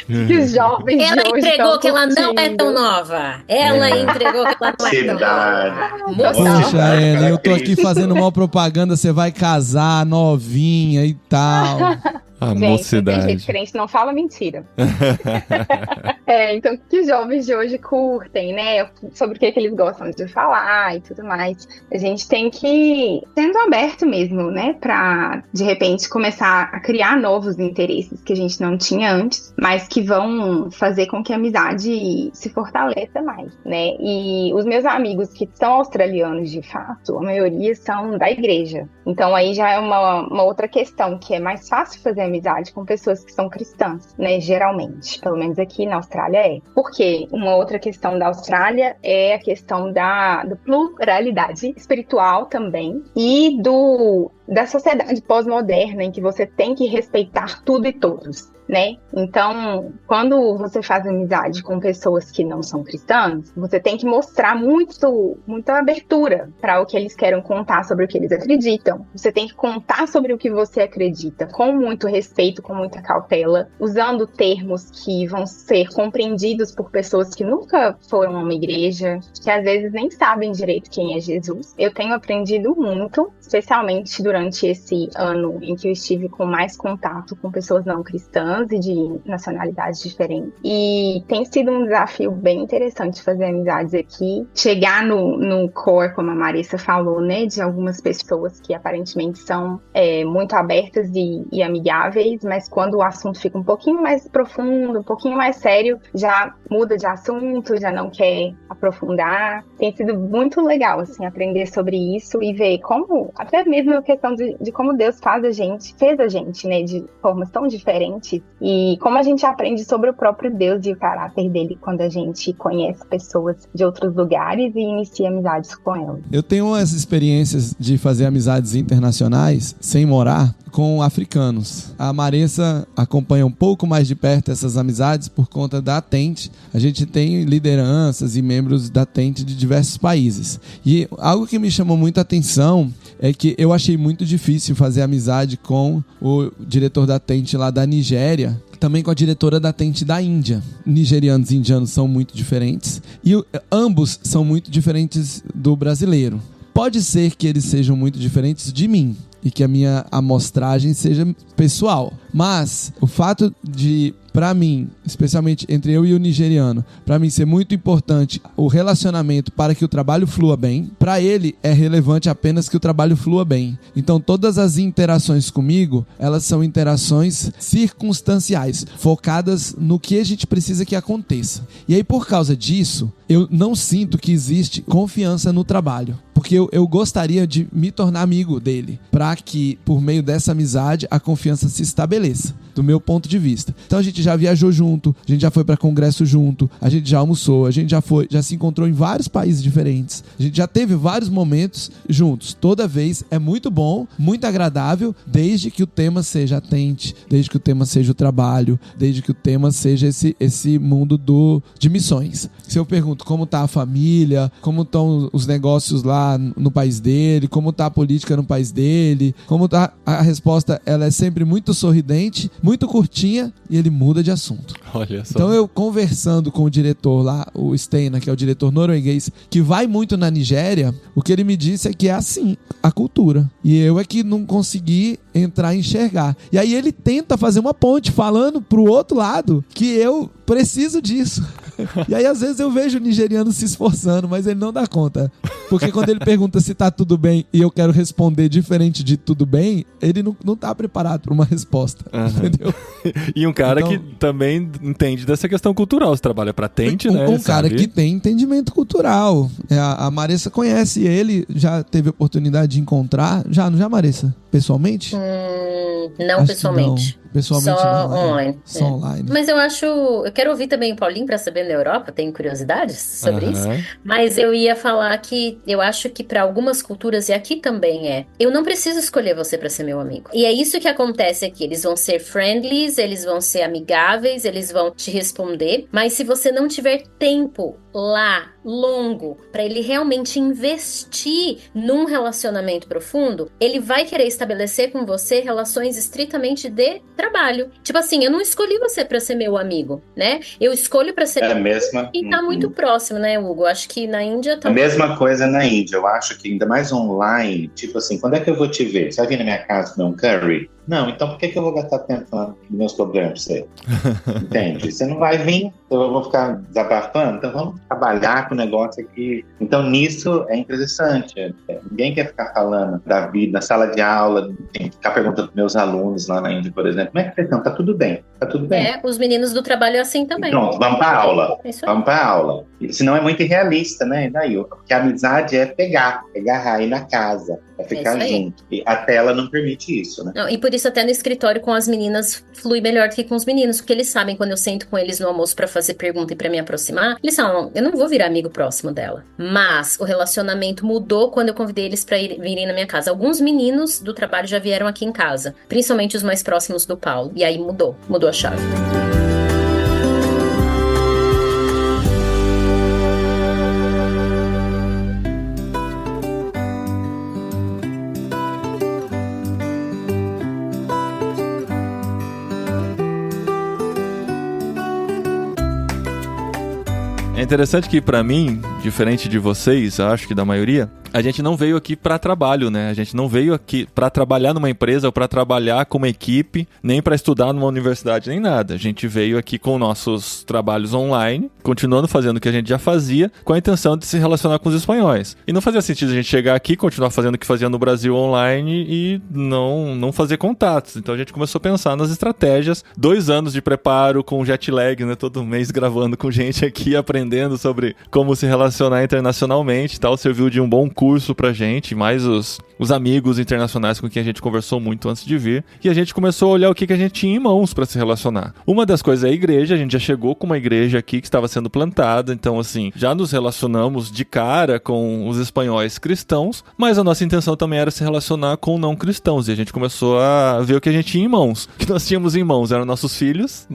que os jovens ela de hoje entregou que curtindo. ela não é tão nova. Ela entregou que ela não é tão nova. Poxa, Ellen, eu tô aqui fazendo uma propaganda, você vai casar novinha e tal. A Gente, mocidade. Tem gente crente, não fala mentira. Então, o que os jovens de hoje curtem, né? Sobre o que eles gostam de falar e tudo mais. A gente tem que ir sendo aberto mesmo, né? Pra, de repente, começar a criar novos interesses que a gente não tinha antes, mas que vão fazer com que a amizade se fortaleça mais, né? E os meus amigos que são australianos, de fato, a maioria são da igreja. Então, aí já é uma outra questão, que é mais fácil fazer amizade com pessoas que são cristãs, né? Geralmente, pelo menos aqui na Austrália é. Porque uma outra questão da Austrália é a questão da pluralidade espiritual também e da sociedade pós-moderna, em que você tem que respeitar tudo e todos, né? Então, quando você faz amizade com pessoas que não são cristãs, você tem que mostrar muita abertura para o que eles querem contar sobre o que eles acreditam. Você tem que contar sobre o que você acredita, com muito respeito, com muita cautela, usando termos que vão ser compreendidos por pessoas que nunca foram a uma igreja, que às vezes nem sabem direito quem é Jesus. Eu tenho aprendido muito, especialmente durante esse ano em que eu estive com mais contato com pessoas não cristãs e de nacionalidades diferentes. E tem sido um desafio bem interessante fazer amizades aqui. Chegar no core, como a Marissa falou, né? De algumas pessoas que aparentemente são muito abertas e amigáveis, mas quando o assunto fica um pouquinho mais profundo, um pouquinho mais sério, já muda de assunto, já não quer aprofundar. Tem sido muito legal, assim, aprender sobre isso e ver como, até mesmo a questão de como Deus fez a gente, né? De formas tão diferentes E como a gente aprende sobre o próprio Deus e o caráter dele quando a gente conhece pessoas de outros lugares e inicia amizades com elas. Eu tenho umas experiências de fazer amizades internacionais sem morar com africanos. A Maressa acompanha um pouco mais de perto essas amizades por conta da Tente. A gente tem lideranças e membros da Tente de diversos países. E algo que me chamou muito a atenção é que eu achei muito difícil fazer amizade com o diretor da Tente lá da Nigéria, também com a diretora da Tente da Índia. Nigerianos e indianos são muito diferentes e ambos são muito diferentes do brasileiro. Pode ser que eles sejam muito diferentes de mim e que a minha amostragem seja pessoal, mas o fato de, para mim, especialmente entre eu e o nigeriano, para mim ser muito importante o relacionamento para que o trabalho flua bem, para ele é relevante apenas que o trabalho flua bem. Então todas as interações comigo, elas são interações circunstanciais, focadas no que a gente precisa que aconteça. E aí, por causa disso, eu não sinto que existe confiança no trabalho, porque eu gostaria de me tornar amigo dele, para que por meio dessa amizade a confiança se estabeleça, do meu ponto de vista. Então a gente já viajou junto, a gente já foi para congresso junto, a gente já almoçou, a gente já se encontrou em vários países diferentes, a gente já teve vários momentos juntos. Toda vez é muito bom, muito agradável, desde que o tema seja a Tente, desde que o tema seja o trabalho, desde que o tema seja esse mundo de missões. Se eu pergunto como tá a família, como estão os negócios lá no país dele, como tá a política no país dele, como tá, a resposta ela é sempre muito sorridente, muito curtinha, e ele muda de assunto. Olha só. Então eu conversando com o diretor lá, o Steinar, que é o diretor norueguês, que vai muito na Nigéria, o que ele me disse é que é assim a cultura. E eu é que não consegui entrar e enxergar. E aí ele tenta fazer uma ponte falando pro outro lado que eu preciso disso. E aí às vezes eu vejo o nigeriano se esforçando, mas ele não dá conta. Porque quando ele pergunta se tá tudo bem e eu quero responder diferente de tudo bem, ele não tá preparado para uma resposta. Entendeu? E um cara então, que também entende dessa questão cultural. Você trabalha pra Tente, né? Um cara que tem entendimento cultural. A Maressa conhece ele, já teve oportunidade de encontrar. Já Maressa? Pessoalmente? Não Acho pessoalmente. Pessoalmente só não. online. Só online. Mas eu quero ouvir também o Paulinho pra saber na Europa, tenho curiosidades sobre isso. Mas eu ia falar que eu acho que pra algumas culturas, e aqui também eu não preciso escolher você pra ser meu amigo. E é isso que acontece aqui, eles vão ser friendlies, eles vão ser amigáveis, eles vão te responder, mas se você não tiver tempo lá, longo, pra ele realmente investir num relacionamento profundo, ele vai querer estabelecer com você relações estritamente de trabalho. Tipo assim, eu não escolhi você pra ser meu amigo, né? Eu escolho pra ser quem tá muito próximo, né, Hugo? Acho que na Índia tá... A mesma coisa na Índia. Eu acho que ainda mais online, tipo assim, quando é que eu vou te ver? Você vai vir na minha casa comer um curry? Não, então por que eu vou gastar tempo falando dos meus problemas pra você? Entende? Você não vai vir, eu vou ficar desabafando, então vamos trabalhar com o negócio aqui. Então nisso é interessante. Ninguém quer ficar falando da vida, na sala de aula, tem que ficar perguntando pros meus alunos lá na Índia, por exemplo, como é que vocês estão? Tá tudo bem, tá tudo bem. Os meninos do trabalho é assim também. E pronto, vamos pra aula. Vamos pra aula. Senão é muito irrealista, né? Daí, porque a amizade é pegar, ir na casa, é ficar junto. E a tela não permite isso, né? Não, e por isso até no escritório com as meninas flui melhor do que com os meninos, porque eles sabem quando eu sento com eles no almoço pra fazer pergunta e pra me aproximar, eles falam, eu não vou virar amigo próximo dela. Mas o relacionamento mudou quando eu convidei eles pra virem na minha casa. Alguns meninos do trabalho já vieram aqui em casa, principalmente os mais próximos do Paulo. E aí mudou a chave. É interessante que pra mim, diferente de vocês, acho que da maioria, a gente não veio aqui pra trabalho, né? A gente não veio aqui pra trabalhar numa empresa ou pra trabalhar com uma equipe, nem pra estudar numa universidade, nem nada. A gente veio aqui com nossos trabalhos online, continuando fazendo o que a gente já fazia, com a intenção de se relacionar com os espanhóis. E não fazia sentido a gente chegar aqui, continuar fazendo o que fazia no Brasil online e não fazer contatos. Então a gente começou a pensar nas estratégias. 2 anos de preparo com jet lag, né? Todo mês gravando com gente aqui, aprendendo sobre como se relacionar internacionalmente e tal, serviu de um bom curso pra gente, mais os amigos internacionais com quem a gente conversou muito antes de vir, e a gente começou a olhar o que a gente tinha em mãos pra se relacionar. Uma das coisas é a igreja, a gente já chegou com uma igreja aqui que estava sendo plantada, então assim, já nos relacionamos de cara com os espanhóis cristãos, mas a nossa intenção também era se relacionar com não cristãos, e a gente começou a ver o que a gente tinha em mãos. O que nós tínhamos em mãos eram nossos filhos,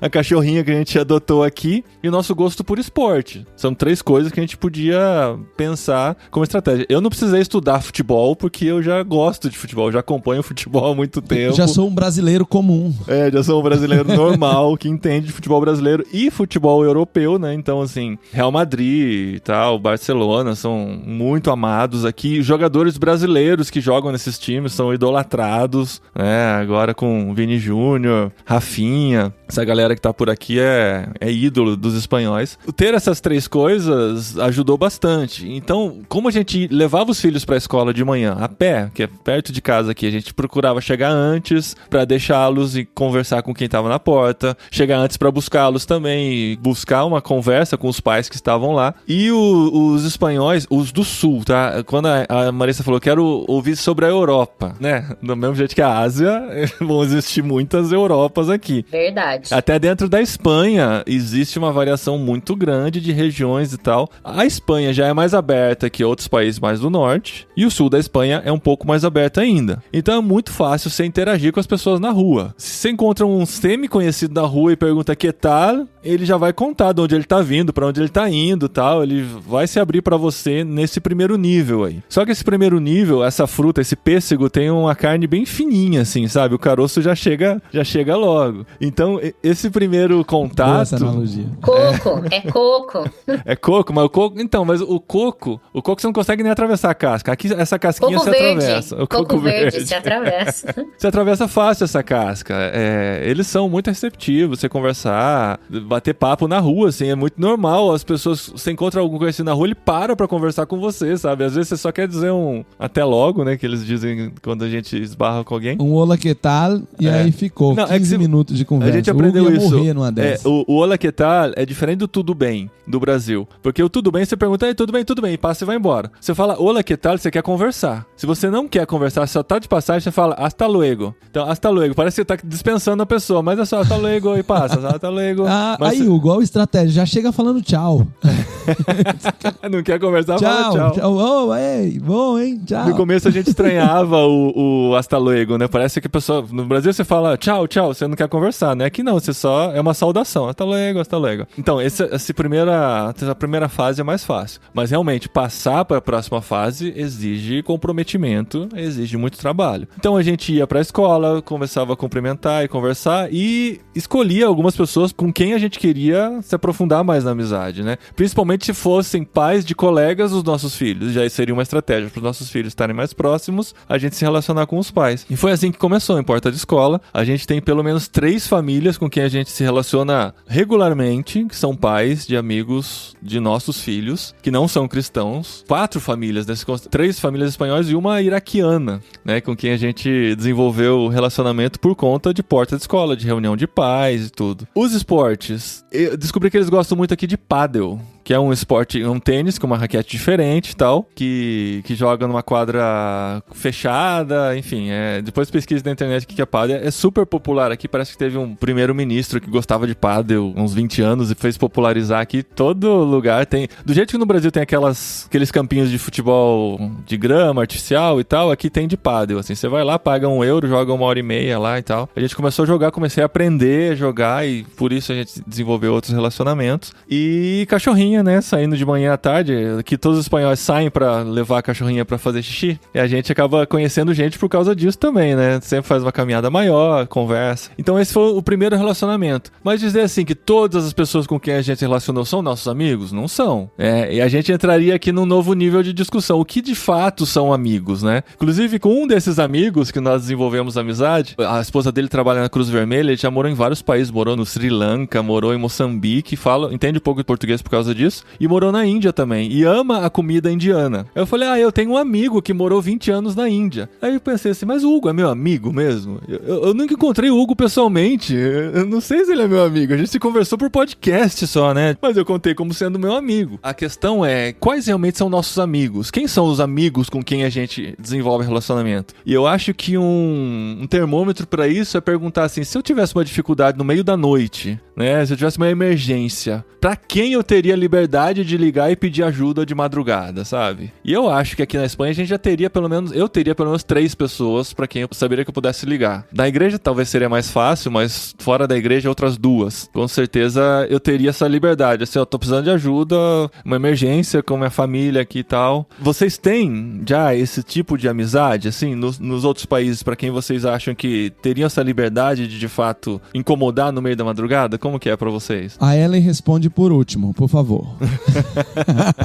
a cachorrinha que a gente adotou aqui, e o nosso gosto por esporte. São 3 coisas que a gente podia pensar como estratégia. Eu não precisei estudar futebol, porque eu já gosto de futebol, eu já acompanho futebol há muito tempo. Já sou um brasileiro comum. Já sou um brasileiro normal, que entende de futebol brasileiro e futebol europeu, né? Então, assim, Real Madrid e tal, Barcelona são muito amados aqui. Jogadores brasileiros que jogam nesses times são idolatrados, né? Agora com Vini Júnior, Rafinha, essa galera que tá por aqui é ídolo dos espanhóis. Ter essas 3 coisas ajudou bastante. Então, como a gente levava os filhos pra escola de manhã a pé, que é perto de casa aqui, a gente procurava chegar antes pra deixá-los e conversar com quem tava na porta, chegar antes pra buscá-los também e buscar uma conversa com os pais que estavam lá. E os espanhóis, os do sul, tá? Quando a Marissa falou, quero ouvir sobre a Europa, né? Do mesmo jeito que a Ásia, vão existir muitas Europas aqui. Verdade. Até dentro da Espanha existe uma variação muito grande de regiões e tal. A Espanha já é mais aberta que outros países mais do norte, e o sul da Espanha é um pouco mais aberto ainda. Então é muito fácil você interagir com as pessoas na rua. Se você encontra um semi-conhecido na rua e pergunta que tal, ele já vai contar de onde ele tá vindo, pra onde ele tá indo, tal. Ele vai se abrir pra você nesse primeiro nível aí. Só que esse primeiro nível, essa fruta, esse pêssego, tem uma carne bem fininha, assim, sabe? O caroço já chega logo. Então, esse primeiro contato... Boa essa analogia. Coco, é coco. É coco, mas o coco... Então, mas o coco você não consegue nem atravessar a casca. Aqui, essa casquinha Coco se verde. atravessa. O coco verde se atravessa. Você atravessa fácil essa casca. Eles são muito receptivos, você conversar, bater papo na rua, assim, é muito normal. As pessoas, você encontra algum conhecido na rua, ele para pra conversar com você, sabe? Às vezes você só quer dizer um até logo, né? Que eles dizem quando a gente esbarra com alguém. Um olá que tal, e aí ficou 15 minutos de conversa. A gente aprendeu isso. Morrer numa dessas. O olá que tal é diferente do tudo bem do Brasil. Porque o tudo bem, você pergunta, tudo bem, e passa e vai embora. Você fala olá que tal, você quer conversar. Se você não quer conversar, só tá de passagem, você fala hasta luego. Então, hasta luego, parece que você tá dispensando a pessoa, mas é só hasta luego e passa, hasta luego. Aí, Hugo, olha a estratégia, já chega falando tchau. Não quer conversar, fala tchau. Oh, ei, bom, hein, tchau. No começo a gente estranhava o hasta luego, né? Parece que a pessoa, no Brasil você fala tchau, você não quer conversar, né? Aqui não, você só, é uma saudação, hasta luego. Então, essa primeira fase é mais fácil. Mas realmente, passar para a próxima fase exige comprometimento, exige muito trabalho. Então a gente ia pra escola, começava a cumprimentar e conversar e escolhia algumas pessoas com quem a gente queria se aprofundar mais na amizade, né? Principalmente se fossem pais de colegas dos nossos filhos. Já seria uma estratégia para os nossos filhos estarem mais próximos, a gente se relacionar com os pais. E foi assim que começou em Porta de Escola. A gente tem pelo menos 3 famílias com quem a gente se relaciona regularmente, que são pais de amigos de nossos filhos, que não são cristãos. 4 famílias, 3 famílias espanhóis e uma iraquiana, né? Com quem a gente desenvolveu o relacionamento por conta de Porta de Escola, de reunião de pais e tudo. Os esportes, eu descobri que eles gostam muito aqui de pádel, que é um esporte, um tênis com uma raquete diferente e tal, que joga numa quadra fechada, enfim, depois pesquisa na internet o que é pádel, é super popular aqui, parece que teve um primeiro-ministro que gostava de pádel uns 20 anos e fez popularizar aqui, todo lugar tem, do jeito que no Brasil tem aqueles campinhos de futebol de grama artificial e tal, aqui tem de pádel, assim, você vai lá, paga €1, joga 1h30 lá e tal. A gente começou a jogar, comecei a aprender a jogar e por isso a gente desenvolveu outros relacionamentos. E cachorrinha, né, saindo de manhã à tarde, que todos os espanhóis saem pra levar a cachorrinha pra fazer xixi, e a gente acaba conhecendo gente por causa disso também, né, sempre faz uma caminhada maior, conversa. Então esse foi o primeiro relacionamento. Mas dizer assim que todas as pessoas com quem a gente se relacionou são nossos amigos? Não são. E a gente entraria aqui num novo nível de discussão. O que de fato são amigos, né? Inclusive com um desses amigos que nós desenvolvemos amizade, a esposa dele trabalha na Cruz Vermelha, ele já morou em vários países, morou no Sri Lanka, morou em Moçambique, entende um pouco de português por causa disso. disso, e morou na Índia também, e ama a comida indiana. Eu falei, eu tenho um amigo que morou 20 anos na Índia. Aí eu pensei assim, mas o Hugo é meu amigo mesmo? Eu nunca encontrei o Hugo pessoalmente, eu não sei se ele é meu amigo, a gente se conversou por podcast só, né? Mas eu contei como sendo meu amigo. A questão é, quais realmente são nossos amigos? Quem são os amigos com quem a gente desenvolve relacionamento? E eu acho que um termômetro pra isso é perguntar assim, se eu tivesse uma dificuldade no meio da noite, né? Se eu tivesse uma emergência, pra quem eu teria liberdade de ligar e pedir ajuda de madrugada, sabe? E eu acho que aqui na Espanha a gente já teria eu teria pelo menos 3 pessoas pra quem eu saberia que eu pudesse ligar. Da igreja talvez seria mais fácil, mas fora da igreja outras 2. Com certeza eu teria essa liberdade. Assim, eu tô precisando de ajuda, uma emergência com minha família aqui e tal. Vocês têm já esse tipo de amizade, assim, nos outros países, pra quem vocês acham que teriam essa liberdade de fato, incomodar no meio da madrugada? Como que é pra vocês? A Ellen responde por último, por favor.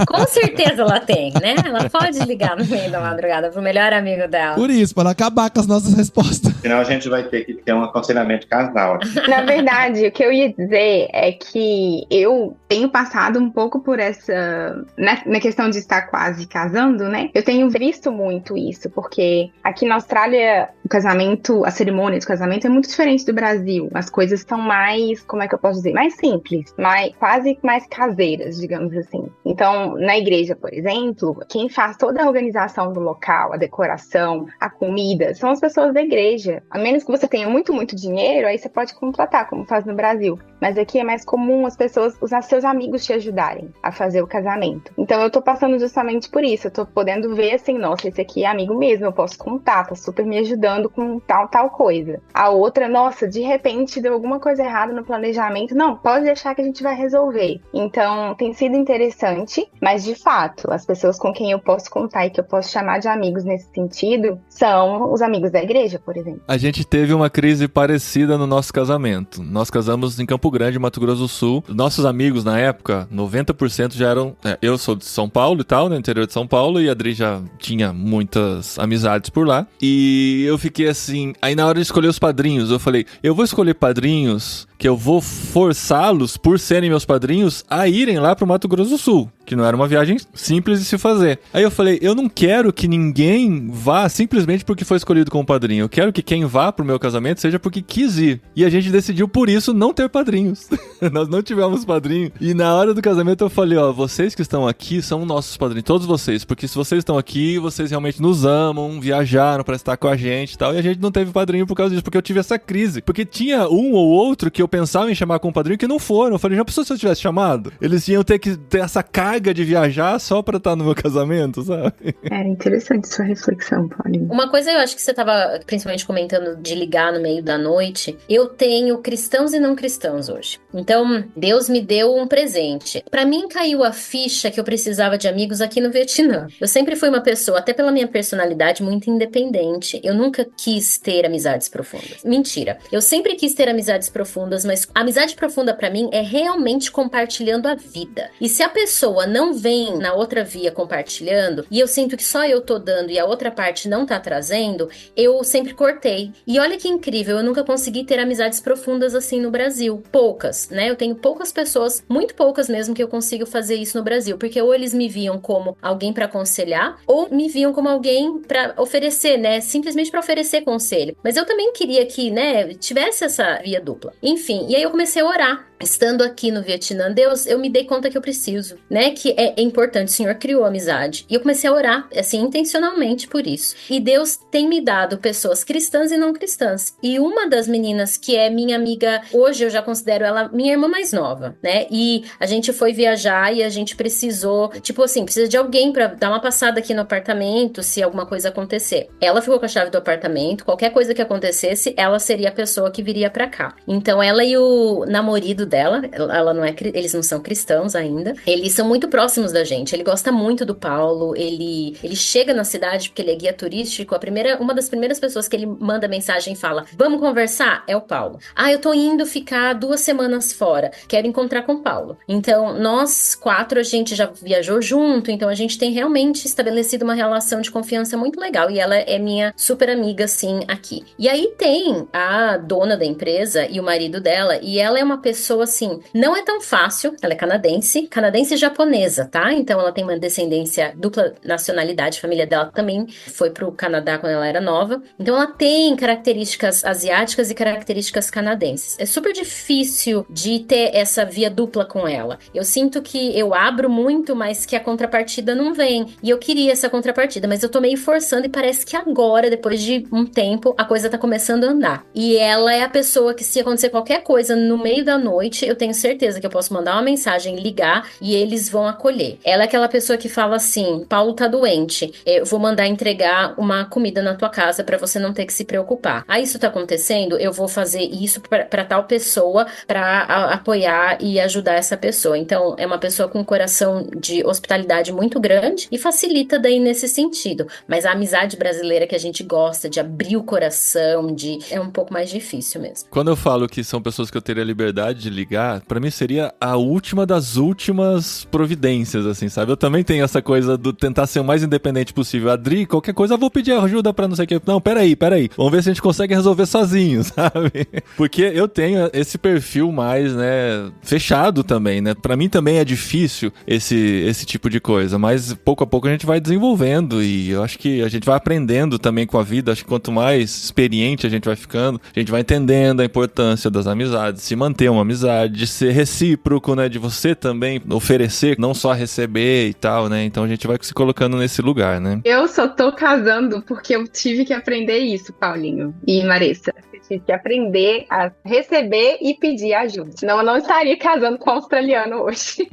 Com certeza ela tem, né? Ela pode ligar no meio da madrugada pro melhor amigo dela. Por isso, para acabar com as nossas respostas. Senão a gente vai ter que ter um aconselhamento casal. Na verdade, o que eu ia dizer é que eu tenho passado um pouco por essa... Na questão de estar quase casando, né? Eu tenho visto muito isso, porque aqui na Austrália, o casamento, a cerimônia de casamento é muito diferente do Brasil. As coisas são mais, como é que eu posso dizer? Mais simples, quase mais caseiras, digamos assim. Então, na igreja, por exemplo, quem faz toda a organização do local, a decoração, a comida, são as pessoas da igreja. A menos que você tenha muito, muito dinheiro, aí você pode contratar, como faz no Brasil. Mas aqui é mais comum as pessoas, os seus amigos te ajudarem a fazer o casamento. Então eu tô passando justamente por isso. Eu tô podendo ver assim, nossa, esse aqui é amigo mesmo, eu posso contar, tá super me ajudando com tal coisa. A outra, nossa, de repente deu alguma coisa errada no planejamento. Não, pode deixar que a gente vai resolver. Então tem sido interessante, mas de fato, as pessoas com quem eu posso contar e que eu posso chamar de amigos nesse sentido são os amigos da igreja, por exemplo. A gente teve uma crise parecida no nosso casamento. Nós casamos em Campo Grande, Mato Grosso do Sul. Nossos amigos na época, 90% já eram... eu sou de São Paulo e tal, no interior de São Paulo, e a Adri já tinha muitas amizades por lá. E eu fiquei assim... Aí na hora de escolher os padrinhos, eu falei, eu vou escolher padrinhos que eu vou forçá-los, por serem meus padrinhos, a irem lá pro Mato Grosso do Sul. Que não era uma viagem simples de se fazer. Aí eu falei, eu não quero que ninguém vá simplesmente porque foi escolhido como padrinho. Eu quero que quem vá pro meu casamento seja porque quis ir. E a gente decidiu, por isso, não ter padrinhos. Nós não tivemos padrinho. E na hora do casamento eu falei, vocês que estão aqui são nossos padrinhos, todos vocês. Porque se vocês estão aqui, vocês realmente nos amam, viajaram pra estar com a gente e tal. E a gente não teve padrinho por causa disso, porque eu tive essa crise. Porque tinha um ou outro que eu pensava em chamar como padrinho que não foram. Eu falei, já pensou se eu tivesse chamado? Eles tinham que ter essa carga de viajar só pra estar no meu casamento, sabe? É interessante sua reflexão, Paulinho. Uma coisa eu acho que você tava principalmente comentando de ligar no meio da noite. Eu tenho cristãos e não cristãos hoje. Então, Deus me deu um presente. Pra mim, caiu a ficha que eu precisava de amigos aqui no Vietnã. Eu sempre fui uma pessoa, até pela minha personalidade, muito independente. Eu nunca quis ter amizades profundas. Mentira. Eu sempre quis ter amizades profundas, mas a amizade profunda pra mim é realmente compartilhando a vida. E se a pessoa não vem na outra via compartilhando, e eu sinto que só eu tô dando e a outra parte não tá trazendo, eu sempre cortei. E olha que incrível, eu nunca consegui ter amizades profundas assim no Brasil. Poucas, né? Eu tenho poucas pessoas, muito poucas mesmo, que eu consigo fazer isso no Brasil, porque ou eles me viam como alguém pra aconselhar, ou me viam como alguém pra oferecer, né? Simplesmente pra oferecer conselho. Mas eu também queria que, né, tivesse essa via dupla. Enfim, e aí eu comecei a orar. Estando aqui no Vietnã, Deus, eu me dei conta que eu preciso, né? Que é importante, o Senhor criou amizade. E eu comecei a orar, assim, intencionalmente por isso. E Deus tem me dado pessoas cristãs e não cristãs. E uma das meninas que é minha amiga, hoje eu já considero ela minha irmã mais nova, né? E a gente foi viajar e a gente precisou, tipo assim, precisa de alguém pra dar uma passada aqui no apartamento se alguma coisa acontecer. Ela ficou com a chave do apartamento, qualquer coisa que acontecesse, ela seria a pessoa que viria pra cá. Então ela e o namorado dela, ela não é, eles não são cristãos ainda, eles são muito próximos da gente, ele gosta muito do Paulo, ele chega na cidade porque ele é guia turístico, uma das primeiras pessoas que ele manda mensagem e fala, vamos conversar? É o Paulo. Eu tô indo ficar 2 semanas fora, quero encontrar com o Paulo. Então, nós 4, a gente já viajou junto, então a gente tem realmente estabelecido uma relação de confiança muito legal, e ela é minha super amiga, assim, aqui. E aí tem a dona da empresa e o marido dela, e ela é uma pessoa, assim, não é tão fácil, ela é canadense e japonesa, tá? Então ela tem uma descendência, dupla nacionalidade, a família dela também foi pro Canadá quando ela era nova, então ela tem características asiáticas e características canadenses. É super difícil de ter essa via dupla com ela. Eu sinto que eu abro muito, mas que a contrapartida não vem, e eu queria essa contrapartida, mas eu tô meio forçando e parece que agora, depois de um tempo, a coisa tá começando a andar. E ela é a pessoa que, se acontecer qualquer coisa no meio da noite, eu tenho certeza que eu posso mandar uma mensagem, ligar, e eles vão acolher. Ela é aquela pessoa que fala assim: Paulo tá doente, eu vou mandar entregar uma comida na tua casa pra você não ter que se preocupar. Ah, isso tá acontecendo? Eu vou fazer isso pra tal pessoa, pra apoiar e ajudar essa pessoa. Então, é uma pessoa com um coração de hospitalidade muito grande e facilita daí nesse sentido. Mas a amizade brasileira que a gente gosta, de abrir o coração, é um pouco mais difícil mesmo. Quando eu falo que são pessoas que eu teria liberdade de ligar, pra mim seria a última das últimas providências, assim, sabe? Eu também tenho essa coisa do tentar ser o mais independente possível. Adri, qualquer coisa eu vou pedir ajuda pra não sei o que. Não, peraí. Vamos ver se a gente consegue resolver sozinho, sabe? Porque eu tenho esse perfil mais, né, fechado também, né? Pra mim também é difícil esse tipo de coisa, mas pouco a pouco a gente vai desenvolvendo e eu acho que a gente vai aprendendo também com a vida. Acho que quanto mais experiente a gente vai ficando, a gente vai entendendo a importância das amizades, se manter uma amizade, de ser recíproco, né? De você também oferecer, não só receber e tal, né? Então a gente vai se colocando nesse lugar, né? Eu só tô casando porque eu tive que aprender isso, Paulinho e Marissa. Eu tive que aprender a receber e pedir ajuda. Senão eu não estaria casando com um australiano hoje.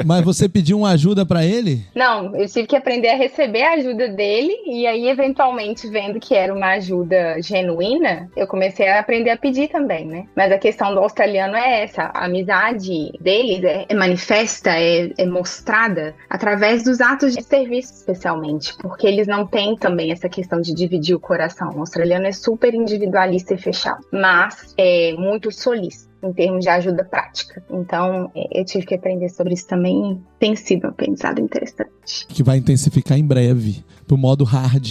Mas você pediu uma ajuda pra ele? Não, eu tive que aprender a receber a ajuda dele e aí, eventualmente, vendo que era uma ajuda genuína, eu comecei a aprender a pedir também, né? Mas a questão do australiano é essa: a amizade deles é manifesta, é mostrada através dos atos de serviço, especialmente, porque eles não têm também essa questão de dividir o coração. O australiano é super individualista e fechado, mas é muito solícito em termos de ajuda prática. Então, eu tive que aprender sobre isso também. Tem sido um aprendizado interessante. Que vai intensificar em breve, pro modo hard.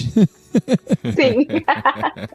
Sim.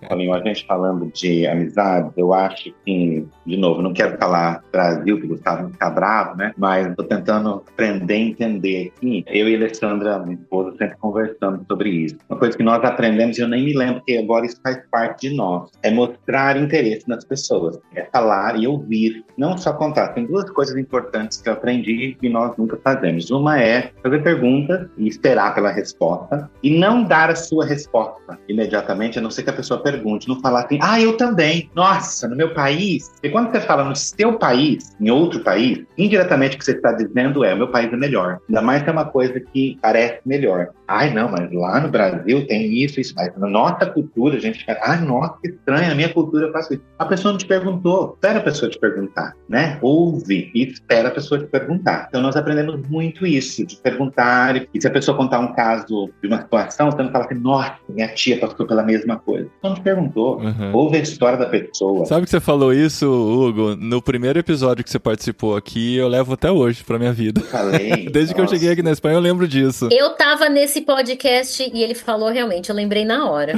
Paulinho, a gente falando de amizade, eu acho que, de novo, não quero falar Brasil, que o Gustavo não fica bravo, né? Mas estou tentando aprender a entender aqui. Eu e a Alessandra, minha esposa, sempre conversando sobre isso. Uma coisa que nós aprendemos, e eu nem me lembro, porque agora isso faz parte de nós, é mostrar interesse nas pessoas. É falar e ouvir, não só contar. Tem duas coisas importantes que eu aprendi e nós nunca fazemos. Uma é fazer perguntas e esperar pela resposta, e não dar a sua resposta imediatamente, a não ser que a pessoa pergunte, não falar assim: eu também, nossa, no meu país. E quando você fala no seu país, em outro país, indiretamente o que você está dizendo o meu país é melhor. Ainda mais que é uma coisa que parece melhor. Não, mas lá no Brasil tem isso, mas na nossa cultura a gente fica, nossa, que estranho, na minha cultura eu faço isso. A pessoa não te perguntou, espera a pessoa te perguntar, né? Ouve e espera a pessoa te perguntar. Então nós aprendemos muito isso, de perguntar, e se a pessoa contar um caso de uma situação, você não fala assim: nossa, minha tia passou pela mesma coisa. Não te perguntou. Ouve a história da pessoa. Sabe que você falou isso, Hugo, no primeiro episódio que você participou aqui, eu levo até hoje pra minha vida. Falei. Desde que eu cheguei aqui na Espanha, eu lembro disso. Eu tava nesse podcast e ele falou realmente, eu lembrei na hora.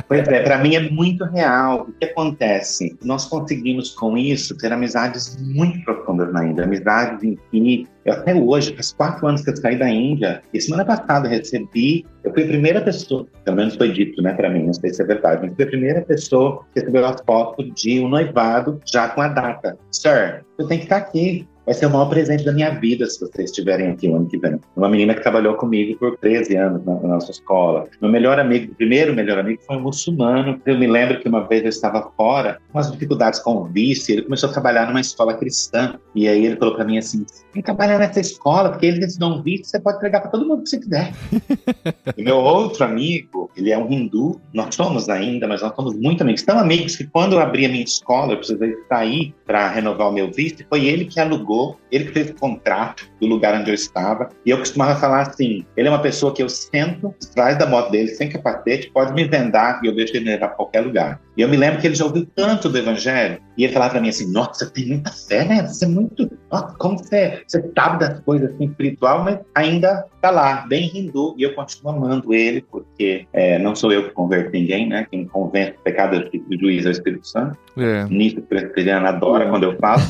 Pois é, pra mim é muito real. O que acontece? Nós conseguimos com isso ter amizades muito profundas na Índia. Amizades em que eu até hoje, faz 4 anos que eu saí da Índia, e semana passada eu fui a primeira pessoa, pelo menos foi dito, né, pra mim, não sei se é verdade, mas fui a primeira pessoa que recebeu as fotos de um noivado já com a data. Sir, eu tenho que estar aqui. Vai ser o maior presente da minha vida se vocês estiverem aqui o ano que vem. Uma menina que trabalhou comigo por 13 anos na nossa escola. Meu melhor amigo, o primeiro melhor amigo, foi um muçulmano. Eu me lembro que uma vez eu estava fora, com umas dificuldades com o vice, ele começou a trabalhar numa escola cristã. E aí ele falou pra mim assim: vem trabalhar nessa escola, porque eles ensinam um vice, você pode pregar pra todo mundo que você quiser. E meu outro amigo, ele é um hindu, nós somos ainda, mas nós somos muito amigos. Tão amigos que quando eu abri a minha escola, eu precisei sair para renovar o meu visto, foi ele que alugou, ele que fez o contrato, do lugar onde eu estava. E eu costumava falar assim, ele é uma pessoa que eu sento atrás da moto dele, sem capacete, pode me vendar e eu deixo ele levar para qualquer lugar. E eu me lembro que ele já ouviu tanto do evangelho, e ele falava para mim assim, nossa, você tem muita fé, né? Você é muito... Nossa, como você sabe das coisas assim, espiritual, mas ainda tá lá, bem hindu, e eu continuo amando ele, porque não sou eu que converto ninguém, né? Quem convence o pecado é o juiz é o Espírito Santo. Nisso, o presbiteriano adora quando eu falo.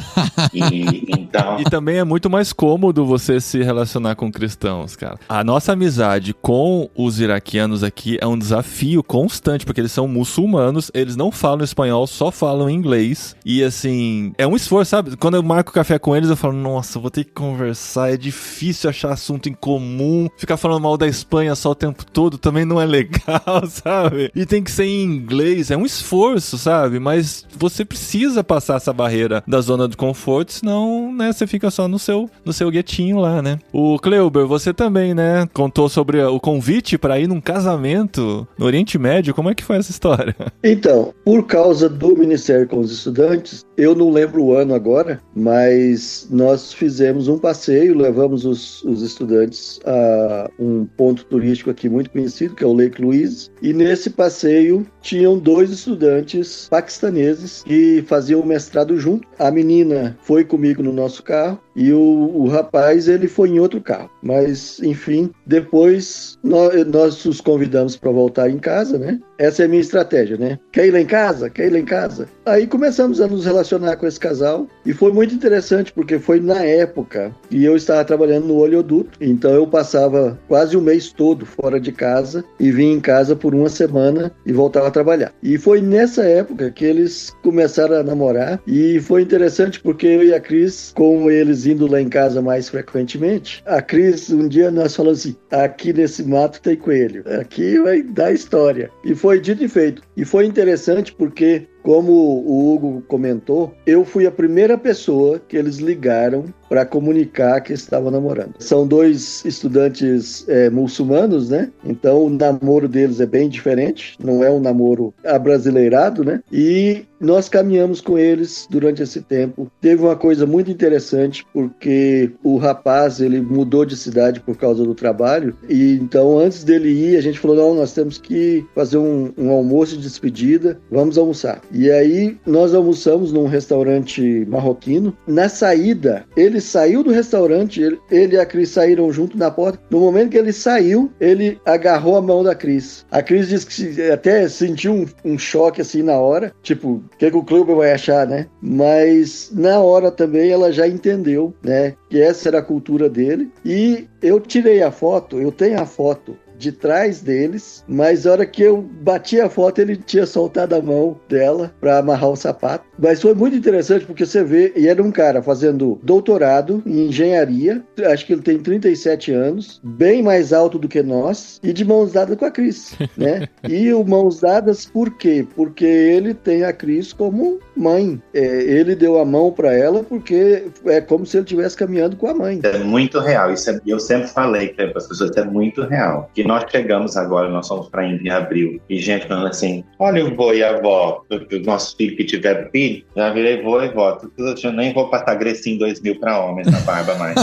Então... E também é muito mais cômodo você se relacionar com cristãos, cara. A nossa amizade com os iraquianos aqui é um desafio constante, porque eles são muçulmanos, eles não falam espanhol, só falam inglês. E assim, é um esforço, sabe? Quando eu marco café com eles, eu falo, nossa, vou ter que conversar, é difícil achar assunto em comum. Ficar falando mal da Espanha só o tempo todo também não é legal, sabe? E tem que ser em inglês, é um esforço, sabe? Mas você precisa passar essa barreira da zona de conforto, senão, né, você fica só no seu guetinho lá, né? O Cleuber, você também, né, contou sobre o convite para ir num casamento no Oriente Médio. Como é que foi essa história? Então, por causa do Ministério com os Estudantes, eu não lembro o ano agora, mas nós fizemos um passeio, levamos os estudantes a um ponto turístico aqui muito conhecido, que é o Lake Louise, e nesse passeio tinham 2 estudantes paquistaneses que faziam o mestrado junto. A menina foi comigo no nosso carro e o rapaz, ele foi em outro carro. Mas, enfim, depois nós os convidamos para voltar em casa, né? Essa é a minha estratégia, né? Quer ir lá em casa? Quer ir lá em casa? Aí começamos a nos relacionar com esse casal e foi muito interessante porque foi na época que eu estava trabalhando no oleoduto, então eu passava quase o mês todo fora de casa e vinha em casa por uma semana e voltava a trabalhar. E foi nessa época que eles começaram a namorar e foi interessante porque eu e a Cris, com eles indo lá em casa mais frequentemente, a Cris, um dia nós falamos assim, aqui nesse mato tem coelho, aqui vai dar história. E foi dito e feito. E foi interessante porque, como o Hugo comentou, eu fui a primeira pessoa que eles ligaram para comunicar que estavam namorando. São 2 estudantes muçulmanos, né? Então o namoro deles é bem diferente, não é um namoro abrasileirado, né? E nós caminhamos com eles durante esse tempo. Teve uma coisa muito interessante, porque o rapaz, ele mudou de cidade por causa do trabalho, e então antes dele ir, a gente falou, não, nós temos que fazer um almoço de despedida, vamos almoçar. E aí nós almoçamos num restaurante marroquino. Na saída, ele saiu do restaurante, ele e a Cris saíram junto na porta. No momento que ele saiu, ele agarrou a mão da Cris. A Cris disse que até sentiu um choque assim na hora, tipo, o que o Cleuber vai achar, né? Mas na hora também ela já entendeu, né, que essa era a cultura dele. E eu tirei a foto, eu tenho a foto de trás deles, mas na hora que eu bati a foto, ele tinha soltado a mão dela para amarrar o sapato. Mas foi muito interessante porque você vê, e era um cara fazendo doutorado em engenharia, acho que ele tem 37 anos, bem mais alto do que nós, e de mãos dadas com a Cris, né? E o mãos dadas por quê? Porque ele tem a Cris como mãe. Ele deu a mão para ela porque é como se ele estivesse caminhando com a mãe. É muito real, eu sempre falei para as pessoas, é muito real. Que nós chegamos agora, nós fomos para Índia em abril, e gente falando assim, olha o vô e a avó, os nossos filhos que tiveram filho, já virei vô e vó, eu nem vou passar Grecinho 2000 para homens na barba mais.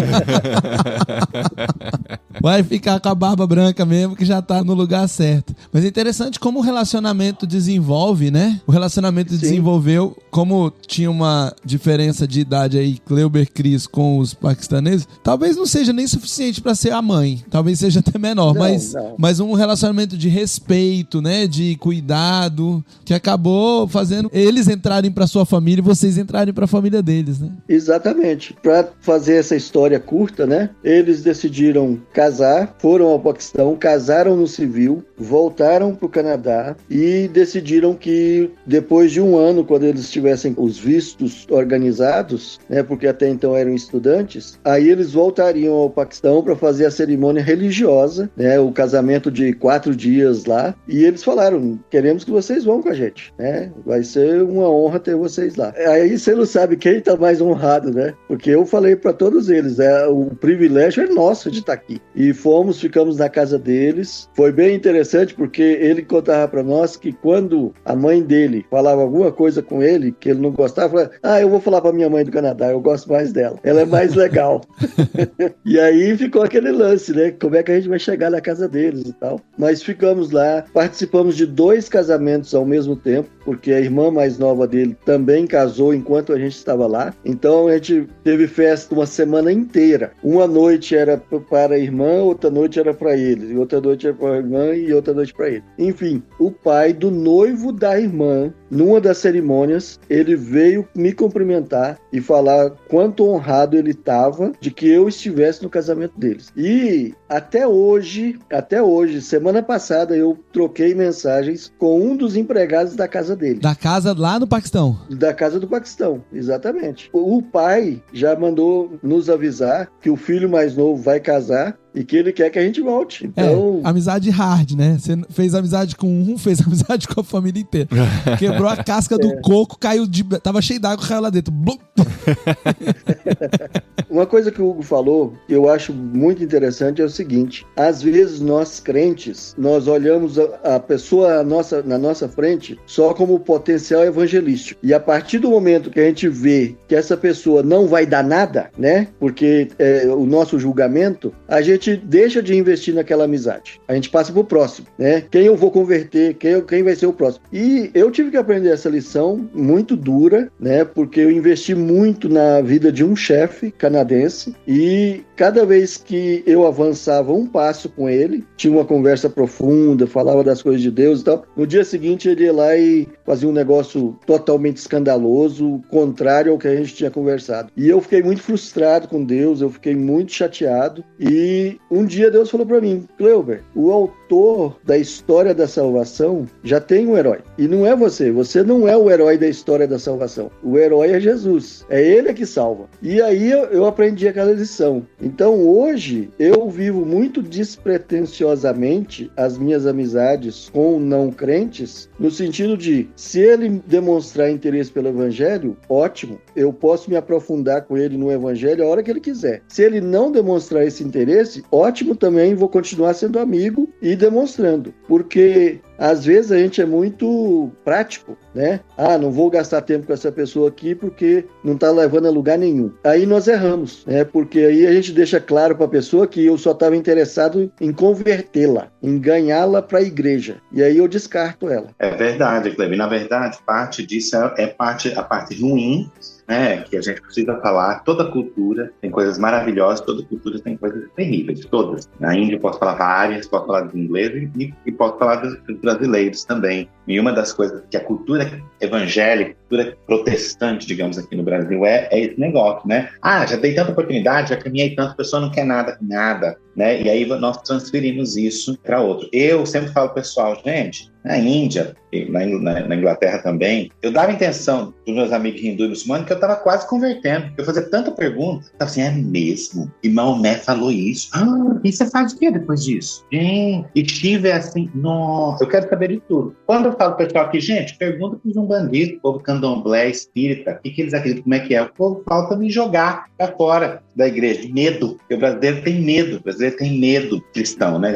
Vai ficar com a barba branca mesmo, que já tá no lugar certo. Mas é interessante como o relacionamento desenvolve, né? O relacionamento Sim. desenvolveu, como tinha uma diferença de idade aí, Cleuber Cris com os paquistaneses, talvez não seja nem suficiente para ser a mãe, talvez seja até menor, mas um relacionamento de respeito, né? De cuidado, que acabou fazendo eles entrarem para sua família e vocês entrarem para a família deles, né? Exatamente. Para fazer essa história curta, né? Eles decidiram casar, foram ao Paquistão, casaram no civil, voltaram para o Canadá e decidiram que depois de um ano, quando eles tivessem os vistos organizados, né? Porque até então eram estudantes, aí eles voltariam ao Paquistão para fazer a cerimônia religiosa, né? O casamento de 4 dias lá, e eles falaram, queremos que vocês vão com a gente, né? Vai ser uma honra ter vocês lá. Aí você não sabe quem tá mais honrado, né? Porque eu falei para todos eles, o privilégio é nosso de estar aqui. E e ficamos na casa deles. Foi bem interessante porque ele contava para nós que quando a mãe dele falava alguma coisa com ele que ele não gostava, falava, eu vou falar para minha mãe do Canadá, eu gosto mais dela, ela é mais legal. E aí ficou aquele lance, né? Como é que a gente vai chegar na casa deles e tal. Mas ficamos lá, participamos de 2 casamentos ao mesmo tempo, porque a irmã mais nova dele também casou enquanto a gente estava lá. Então a gente teve festa uma semana inteira. Uma noite era para a irmã, outra noite era para ele, e outra noite era para a irmã e outra noite para ele. Enfim, o pai do noivo da irmã, numa das cerimônias, ele veio me cumprimentar e falar quanto honrado ele estava de que eu estivesse no casamento deles. E até hoje, semana passada, eu troquei mensagens com um dos empregados da casa dele. Da casa lá no Paquistão? Da casa do Paquistão, exatamente. O pai já mandou nos avisar que o filho mais novo vai casar e que ele quer que a gente volte. Então... amizade hard, né? Você fez amizade com um, fez amizade com a família inteira. Quebrou a casca do coco, tava cheio d'água, caiu lá dentro. Uma coisa que o Hugo falou, que eu acho muito interessante, é o seguinte: às vezes nós crentes, nós olhamos a pessoa na nossa frente só como potencial evangelístico. E a partir do momento que a gente vê que essa pessoa não vai dar nada, né? Porque o nosso julgamento, a gente deixa de investir naquela amizade. A gente passa pro próximo, né? Quem eu vou converter, quem vai ser o próximo. E eu tive que aprender essa lição muito dura, né? Porque eu investi muito na vida de um chefe canadense e cada vez que eu avançava um passo com ele, tinha uma conversa profunda, falava das coisas de Deus e tal, no dia seguinte ele ia lá e fazia um negócio totalmente escandaloso, contrário ao que a gente tinha conversado. E eu fiquei muito frustrado com Deus, eu fiquei muito chateado e um dia Deus falou para mim: Cleuber, o autor da história da salvação já tem um herói. E não é você não é o herói da história da salvação. O herói é Jesus. É ele que salva. E aí eu aprendi aquela lição. Então hoje eu vivo muito despretensiosamente as minhas amizades com não crentes, no sentido de, se ele demonstrar interesse pelo evangelho, ótimo, eu posso me aprofundar com ele no evangelho a hora que ele quiser. Se ele não demonstrar esse interesse, ótimo também, vou continuar sendo amigo e demonstrando, porque às vezes a gente é muito prático, né? Não vou gastar tempo com essa pessoa aqui porque não está levando a lugar nenhum. Aí nós erramos, né? Porque aí a gente deixa claro para a pessoa que eu só estava interessado em convertê-la, em ganhá-la para a igreja. E aí eu descarto ela. É verdade, Cleber. Na verdade, parte disso a parte ruim, né, que a gente precisa falar. Toda cultura tem coisas maravilhosas, toda cultura tem coisas terríveis, todas. Na Índia eu posso falar várias, posso falar dos ingleses e posso falar dos brasileiros também. E uma das coisas que a cultura evangélica, cultura protestante, digamos, aqui no Brasil, é esse negócio, né? Já dei tanta oportunidade, já caminhei tanto, a pessoa não quer nada, né? E aí nós transferimos isso para outro. Eu sempre falo, pessoal, gente, na Índia, e na Inglaterra também, eu dava a intenção dos meus amigos hindu e muçulmanos que eu estava quase convertendo. Eu fazia tanta pergunta, eu estava assim, é mesmo? E Maomé falou isso. E você faz o que depois disso? Gente, e Shiva é assim, nossa, eu quero saber de tudo. Quando eu falo pro pessoal aqui, gente, pergunta para os umbandistas, o povo candomblé, espírita, o que eles acreditam, como é que é? O povo falta me jogar para fora da igreja, medo, porque o brasileiro tem medo cristão, né?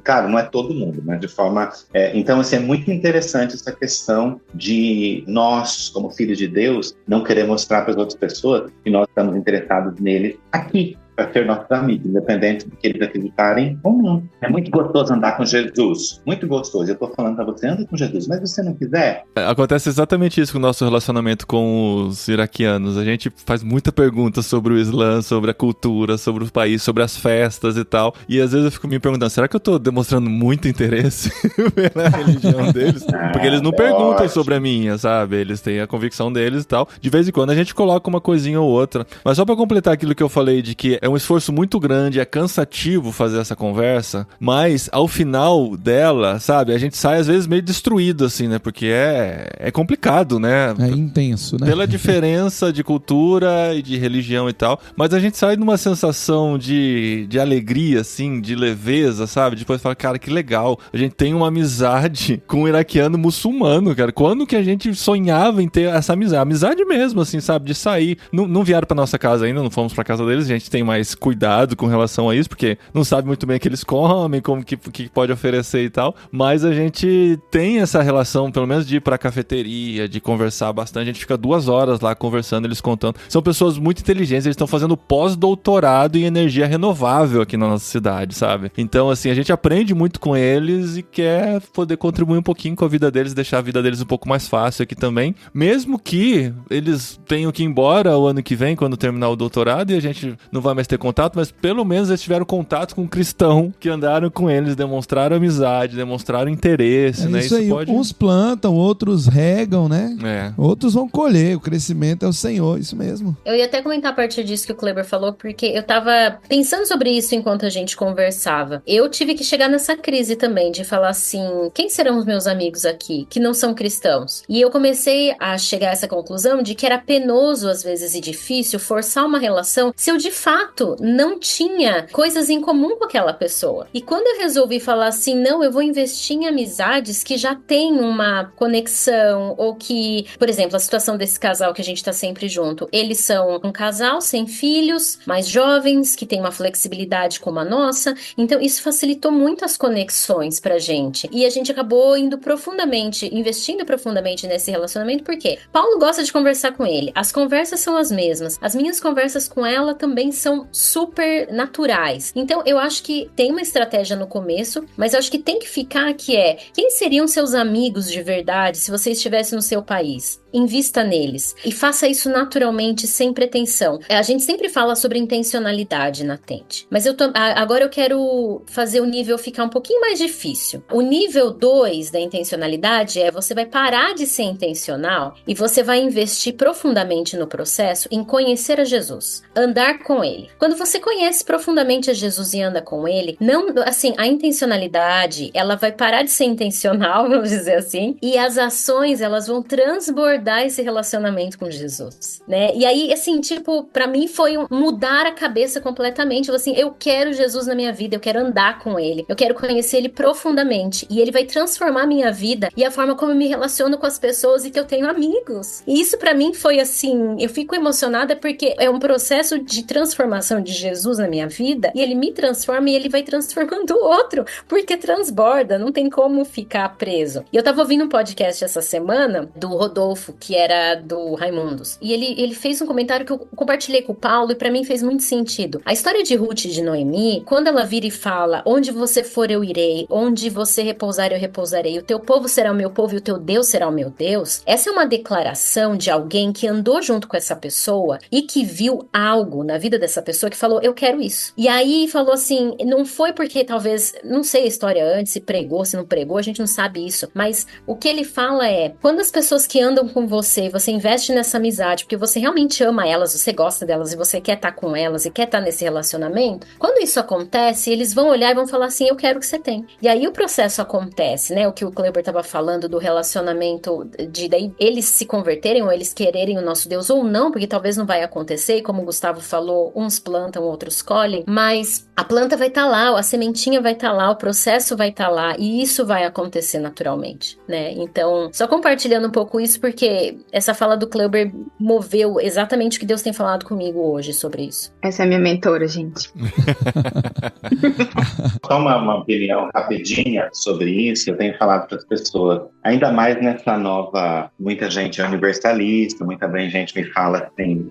Claro, não é todo mundo, mas de forma... Então, assim, é muito interessante essa questão de nós, como filhos de Deus, não querer mostrar para as outras pessoas que nós estamos interessados neles aqui, para ser nossos amigos, independente do que eles acreditarem ou não. É muito gostoso andar com Jesus, muito gostoso. Eu estou falando para você, anda com Jesus, mas se você não quiser... Acontece exatamente isso com o nosso relacionamento com os iraquianos. A gente faz muita pergunta sobre o Islã, sobre a cultura, sobre o país, sobre as festas e tal. E às vezes eu fico me perguntando, será que eu estou demonstrando muito interesse pela religião deles? Porque eles não perguntam sobre a minha, sabe? Eles têm a convicção deles e tal. De vez em quando a gente coloca uma coisinha ou outra. Mas só para completar aquilo que eu falei de que é um esforço muito grande, é cansativo fazer essa conversa, mas ao final dela, sabe, a gente sai às vezes meio destruído, assim, né, porque é complicado, né? É intenso, né? Pela diferença de cultura e de religião e tal, mas a gente sai numa sensação de alegria, assim, de leveza, sabe? Depois fala, cara, que legal, a gente tem uma amizade com um iraquiano muçulmano, cara. Quando que a gente sonhava em ter essa amizade? Amizade mesmo, assim, sabe? De sair. Não vieram pra nossa casa ainda, não fomos pra casa deles, a gente tem mais mais cuidado com relação a isso, porque não sabe muito bem o que eles comem, como que pode oferecer e tal, mas a gente tem essa relação, pelo menos de ir pra cafeteria, de conversar bastante, a gente fica 2 horas lá conversando, eles contando. São pessoas muito inteligentes, eles estão fazendo pós-doutorado em energia renovável aqui na nossa cidade, sabe? Então, assim, a gente aprende muito com eles e quer poder contribuir um pouquinho com a vida deles, deixar a vida deles um pouco mais fácil aqui também, mesmo que eles tenham que ir embora o ano que vem, quando terminar o doutorado, e a gente não vai mais ter contato, mas pelo menos eles tiveram contato com um cristão que andaram com eles, demonstraram amizade, demonstraram interesse, né? Isso aí, uns plantam, outros regam, né? Outros vão colher, o crescimento é o Senhor, isso mesmo. Eu ia até comentar a partir disso que o Kleber falou, porque eu tava pensando sobre isso enquanto a gente conversava. Eu tive que chegar nessa crise também, de falar assim, quem serão os meus amigos aqui, que não são cristãos? E eu comecei a chegar a essa conclusão de que era penoso, às vezes, e difícil forçar uma relação se eu, de fato, não tinha coisas em comum com aquela pessoa. E quando eu resolvi falar assim, não, eu vou investir em amizades que já têm uma conexão, ou que, por exemplo, a situação desse casal que a gente tá sempre junto, eles são um casal sem filhos, mais jovens, que tem uma flexibilidade como a nossa, então isso facilitou muito as conexões pra gente. E a gente acabou investindo profundamente nesse relacionamento, porque Paulo gosta de conversar com ele, as conversas são as mesmas, as minhas conversas com ela também são super naturais. Então eu acho que tem uma estratégia no começo, mas eu acho que tem que ficar que quem seriam seus amigos de verdade se você estivesse no seu país? Invista neles e faça isso naturalmente, sem pretensão. A gente sempre fala sobre intencionalidade na Tente, mas agora eu quero fazer o nível ficar um pouquinho mais difícil. O nível 2 da intencionalidade você vai parar de ser intencional e você vai investir profundamente no processo em conhecer a Jesus, andar com ele. Quando você conhece profundamente a Jesus e anda com ele, não, assim, a intencionalidade, ela vai parar de ser intencional, vamos dizer assim, e as ações, elas vão transbordar esse relacionamento com Jesus, né? E aí, assim, tipo, pra mim foi mudar a cabeça completamente. Assim, eu quero Jesus na minha vida, eu quero andar com ele, eu quero conhecer ele profundamente, e ele vai transformar a minha vida e a forma como eu me relaciono com as pessoas e que eu tenho amigos. E isso pra mim foi assim, eu fico emocionada porque é um processo de transformação de Jesus na minha vida, e ele me transforma e ele vai transformando o outro, porque transborda, não tem como ficar preso. E eu tava ouvindo um podcast essa semana do Rodolfo, que era do Raimundos. E ele fez um comentário que eu compartilhei com o Paulo e pra mim fez muito sentido. A história de Ruth e de Noemi, quando ela vira e fala, onde você for eu irei, onde você repousar eu repousarei, o teu povo será o meu povo e o teu Deus será o meu Deus, essa é uma declaração de alguém que andou junto com essa pessoa e que viu algo na vida dessa pessoa que falou, eu quero isso. E aí falou assim, não foi porque talvez, não sei a história antes, se pregou, se não pregou, a gente não sabe isso, mas o que ele fala quando as pessoas que andam com você investe nessa amizade, porque você realmente ama elas, você gosta delas e você quer estar com elas e quer estar nesse relacionamento, quando isso acontece, eles vão olhar e vão falar assim, eu quero o que você tem. E aí o processo acontece, né? O que o Kleber estava falando do relacionamento, de daí eles se converterem ou eles quererem o nosso Deus ou não, porque talvez não vai acontecer, e como o Gustavo falou, uns plantam, outros colhem, mas a planta vai estar lá, a sementinha vai estar lá, o processo vai estar lá, e isso vai acontecer naturalmente, né? Então, só compartilhando um pouco isso, porque essa fala do Kleber moveu exatamente o que Deus tem falado comigo hoje sobre isso. Essa é a minha mentora, gente. Só uma opinião rapidinha sobre isso, eu tenho falado para as pessoas, ainda mais nessa nova, muita gente é universalista, muita gente me fala assim,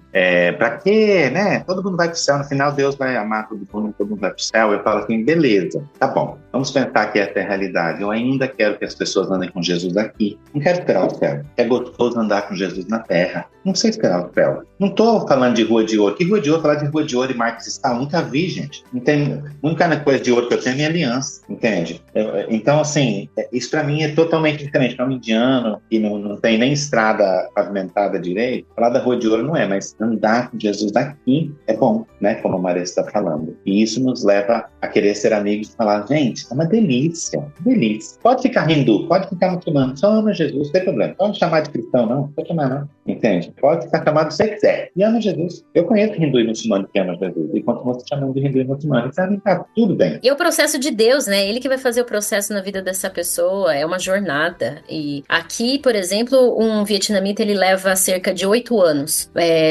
pra quê, né? Todo mundo vai pro céu, no final Deus vai amar todo mundo vai pro céu. Eu falo assim, beleza, tá bom, vamos pensar que essa é a realidade. Eu ainda quero que as pessoas andem com Jesus aqui, não quero esperar o céu. É gostoso andar com Jesus na terra, não sei esperar o céu. Não tô falando de rua de ouro, que rua de ouro, falar de rua de ouro e marcas está, nunca vi, gente. Não tem, nunca na coisa de ouro que eu tenho é minha aliança, entende? Então, assim, isso pra mim é totalmente diferente. Para um indiano que não tem nem estrada pavimentada direito, falar da rua de ouro não é, mas andar com Jesus aqui é bom, né? Como a Maria está falando. E isso nos leva a querer ser amigos e falar, gente, é uma delícia, delícia. Pode ficar hindu, pode ficar muçulmano, só ama Jesus, não tem problema. Pode chamar de cristão, não tem problema, não. Entende? Pode estar chamado se quiser. E ama Jesus. Eu conheço hindu e muçulmano que ama Jesus. E continua se chamando de hindu e muçulmano. Então, tá tudo bem. E é o processo de Deus, né? Ele que vai fazer o processo na vida dessa pessoa. É uma jornada. E aqui, por exemplo, um vietnamita, ele leva cerca de 8 anos.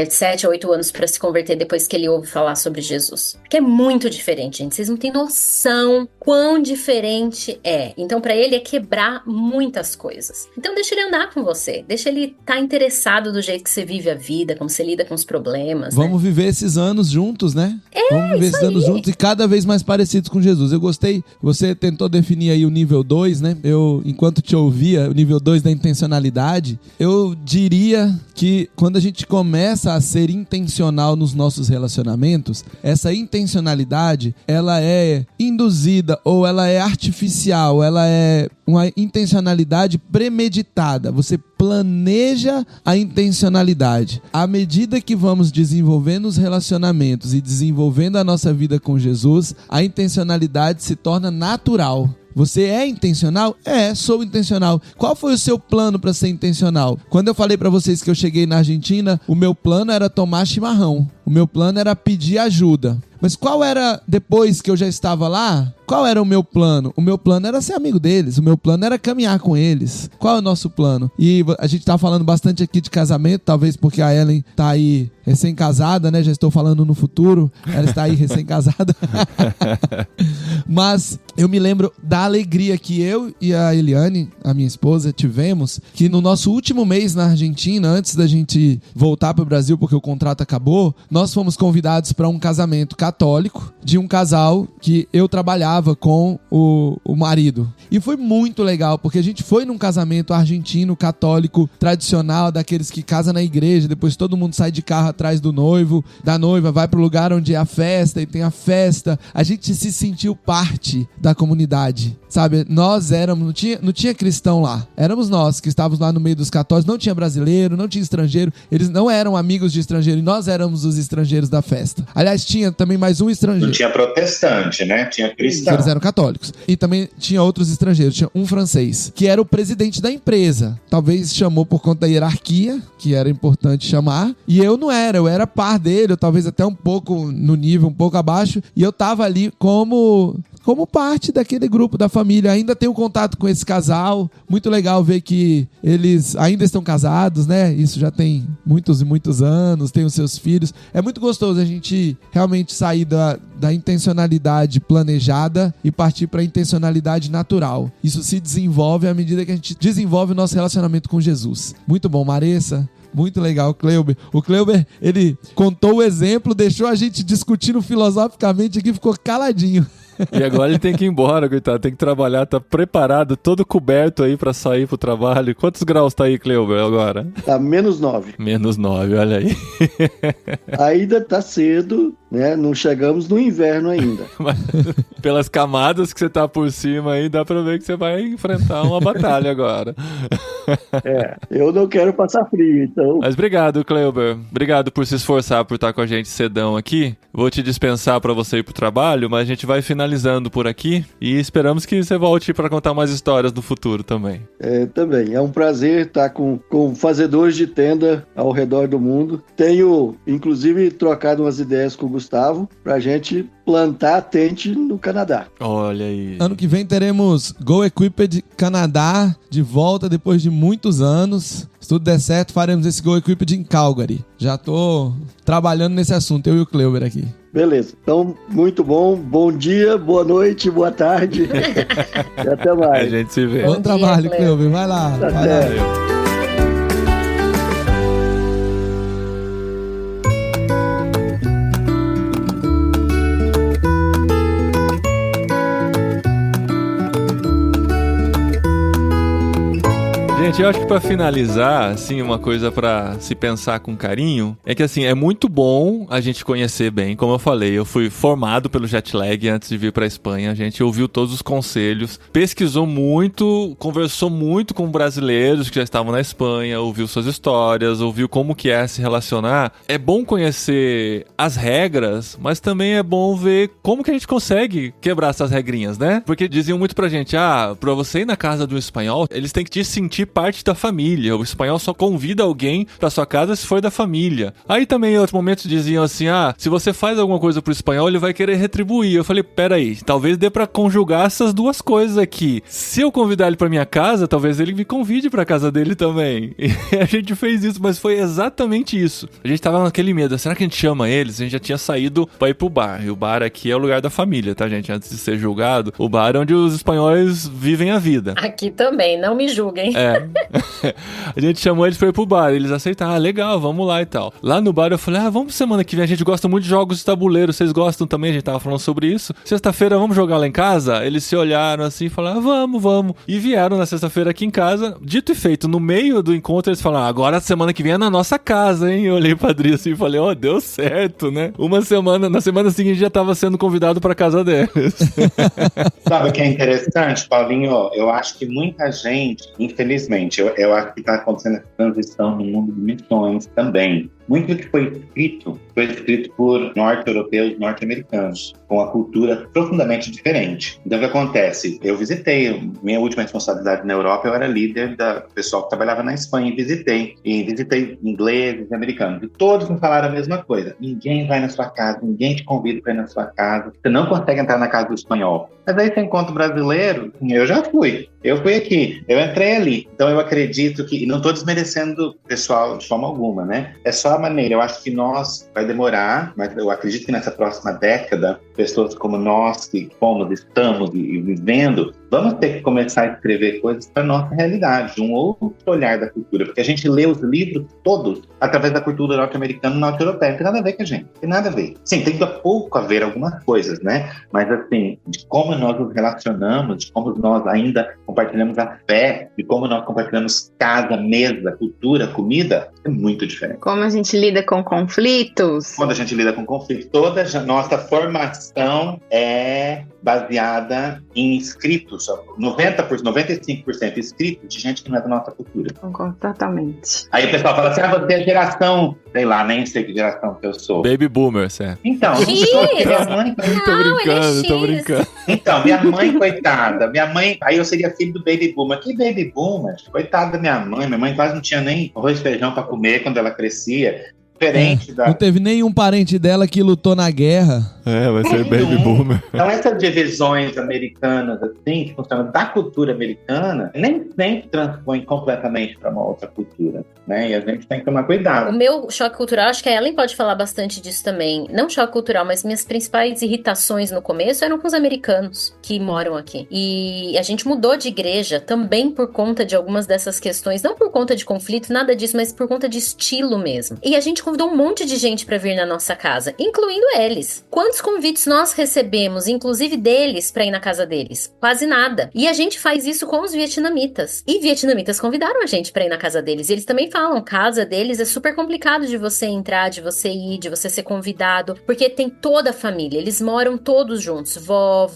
7 a 8 anos para se converter depois que ele ouve falar sobre Jesus. Que é muito diferente, gente. Vocês não têm noção quão diferente é. Então, para ele é quebrar muitas coisas. Então, deixa ele andar com você. Deixa ele estar interessado do jeito que você vive a vida, como você lida com os problemas. Vamos viver esses anos juntos, né? Vamos viver esses anos juntos e cada vez mais parecidos com Jesus. Eu gostei, você tentou definir aí o nível 2, né? Eu, enquanto te ouvia, o nível 2 da intencionalidade, eu diria que quando a gente começa a ser intencional nos nossos relacionamentos, essa intencionalidade, ela é induzida ou ela é artificial, ela é uma intencionalidade premeditada. Você planeja a intencionalidade. À medida que vamos desenvolvendo os relacionamentos e desenvolvendo a nossa vida com Jesus, a intencionalidade se torna natural. Você é intencional? Sou intencional. Qual foi o seu plano para ser intencional? Quando eu falei para vocês que eu cheguei na Argentina, o meu plano era tomar chimarrão. O meu plano era pedir ajuda. Mas qual era, depois que eu já estava lá, qual era o meu plano? O meu plano era ser amigo deles, o meu plano era caminhar com eles. Qual é o nosso plano? E a gente tá falando bastante aqui de casamento, talvez porque a Ellen tá aí recém-casada, né? Já estou falando no futuro, ela está aí recém-casada. Mas eu me lembro da alegria que eu e a Eliane, a minha esposa, tivemos, que no nosso último mês na Argentina, antes da gente voltar para o Brasil, porque o contrato acabou, nós fomos convidados para um casamento católico de um casal que eu trabalhava com o marido. E foi muito legal, porque a gente foi num casamento argentino, católico, tradicional, daqueles que casam na igreja, depois todo mundo sai de carro atrás do noivo, da noiva, vai pro lugar onde é a festa e tem a festa. A gente se sentiu parte da comunidade, sabe? Nós éramos, não tinha cristão lá, éramos nós que estávamos lá no meio dos católicos, não tinha brasileiro, não tinha estrangeiro, eles não eram amigos de estrangeiro e nós éramos os estrangeiros da festa. Aliás, tinha também mais um estrangeiro. Não tinha protestante, né? Tinha cristão. Eles eram católicos. E também tinha outros estrangeiros. Tinha um francês, que era o presidente da empresa. Talvez chamou por conta da hierarquia, que era importante chamar. E eu não era. Eu era par dele, ou talvez até um pouco no nível, um pouco abaixo. E eu tava ali como parte daquele grupo da família. Ainda tenho contato com esse casal. Muito legal ver que eles ainda estão casados, né? Isso já tem muitos e muitos anos, tem os seus filhos. É muito gostoso a gente realmente sair da intencionalidade planejada e partir para a intencionalidade natural. Isso se desenvolve à medida que a gente desenvolve o nosso relacionamento com Jesus. Muito bom, Maressa. Muito legal, Cleuber. O Cleuber, ele contou o exemplo, deixou a gente discutindo filosoficamente aqui, ficou caladinho. E agora ele tem que ir embora, coitado. Tem que trabalhar, tá preparado, todo coberto aí pra sair pro trabalho. Quantos graus tá aí, Cleuber, agora? Tá -9. -9, olha aí. Ainda tá cedo, né? Não chegamos no inverno ainda. Mas, pelas camadas que você tá por cima aí, dá pra ver que você vai enfrentar uma batalha agora. Eu não quero passar frio, então... Mas obrigado, Cleuber. Obrigado por se esforçar por estar com a gente cedão aqui. Vou te dispensar pra você ir pro trabalho, mas a gente vai finalizando por aqui e esperamos que você volte para contar mais histórias no futuro também. Também. É um prazer estar com fazedores de tenda ao redor do mundo. Tenho, inclusive, trocado umas ideias com o Gustavo pra gente plantar tente no Canadá. Olha aí. Ano que vem teremos Go Equipped Canadá de volta depois de muitos anos. Se tudo der certo, faremos esse Go Equipped em Calgary. Já tô trabalhando nesse assunto, eu e o Cleuber aqui. Beleza. Então, muito bom. Bom dia, boa noite, boa tarde. E até mais. A gente se vê. Bom trabalho, Cleuber. Vai lá. Até. Vai lá. Gente, eu acho que pra finalizar, assim, uma coisa pra se pensar com carinho, é que, assim, é muito bom a gente conhecer bem, como eu falei, eu fui formado pelo Jetlag antes de vir pra Espanha, a gente ouviu todos os conselhos, pesquisou muito, conversou muito com brasileiros que já estavam na Espanha, ouviu suas histórias, ouviu como que é se relacionar. É bom conhecer as regras, mas também é bom ver como que a gente consegue quebrar essas regrinhas, né? Porque diziam muito pra gente, pra você ir na casa do espanhol, eles têm que te sentir parte da família. O espanhol só convida alguém pra sua casa se for da família. Aí também em outros momentos diziam assim, se você faz alguma coisa pro espanhol, ele vai querer retribuir. Eu falei, peraí, talvez dê pra conjugar essas duas coisas aqui. Se eu convidar ele pra minha casa, talvez ele me convide pra casa dele também. E a gente fez isso, mas foi exatamente isso. A gente tava naquele medo, será que a gente chama eles? A gente já tinha saído pra ir pro bar. E o bar aqui é o lugar da família, tá, gente? Antes de ser julgado, o bar é onde os espanhóis vivem a vida. Aqui também, não me julguem. A gente chamou eles pra ir pro bar, eles aceitaram, legal, vamos lá e tal. Lá no bar eu falei, vamos semana que vem, a gente gosta muito de jogos de tabuleiro, vocês gostam também? A gente tava falando sobre isso. Sexta-feira vamos jogar lá em casa? Eles se olharam assim e falaram, vamos. E vieram na sexta-feira aqui em casa, dito e feito, no meio do encontro eles falaram, agora a semana que vem é na nossa casa, hein? Eu olhei pra Adri assim e falei, deu certo, né? Na semana seguinte já tava sendo convidado pra casa deles. Sabe o que é interessante, Paulinho? Eu acho que muita gente, infelizmente, eu acho que está acontecendo essa transição no mundo de missões também. Muito do que foi escrito por norte-europeus, norte-americanos, com a cultura profundamente diferente. Então, o que acontece? Eu visitei, minha última responsabilidade na Europa, eu era líder do pessoal que trabalhava na Espanha, e visitei ingleses e americanos, e todos me falaram a mesma coisa. Ninguém vai na sua casa, ninguém te convida para ir na sua casa, você não consegue entrar na casa do espanhol. Mas aí você encontra o brasileiro, eu já fui. Eu fui aqui, eu entrei ali. Então eu acredito que, e não estou desmerecendo o pessoal de forma alguma, né? É só a maneira. Eu acho que vai demorar, mas eu acredito que nessa próxima década, pessoas como nós que estamos e vivendo, vamos ter que começar a escrever coisas para a nossa realidade, um outro olhar da cultura. Porque a gente lê os livros todos através da cultura norte-americana e norte-europeia. Não tem nada a ver com a gente. Tem nada a ver. Sim, tem pouco a ver algumas coisas, né? Mas assim, de como nós nos relacionamos, de como nós ainda compartilhamos a fé, de como nós compartilhamos casa, mesa, cultura, comida, é muito diferente. Como a gente lida com conflitos. Quando a gente lida com conflitos, toda a nossa formação é baseada em escritos, 95% escritos de gente que não é da nossa cultura. Concordo totalmente. Aí o pessoal fala assim, você é geração, sei lá, nem sei que geração que eu sou. Baby boomer, certo? Então, minha mãe... Tô brincando. Então, minha mãe, coitada, aí eu seria filho do baby boomer. Que baby boomer? Coitada da minha mãe quase não tinha nem arroz e feijão pra comer quando ela crescia. Não teve nenhum parente dela que lutou na guerra. Vai ser baby boomer. Então essas divisões americanas, assim, que funcionam da cultura americana, nem sempre transpõem completamente para uma outra cultura, né? E a gente tem que tomar cuidado. O meu choque cultural, acho que a Ellen pode falar bastante disso também. Não choque cultural, mas minhas principais irritações no começo eram com os americanos que moram aqui. E a gente mudou de igreja também por conta de algumas dessas questões, não por conta de conflito, nada disso, mas por conta de estilo mesmo. E a gente convidou um monte de gente pra vir na nossa casa, incluindo eles. Quantos convites nós recebemos, inclusive deles, pra ir na casa deles? Quase nada. E a gente faz isso com os vietnamitas. E vietnamitas convidaram a gente pra ir na casa deles. E eles também falam, casa deles é super complicado de você entrar, de você ir, de você ser convidado, porque tem toda a família. Eles moram todos juntos. Vó,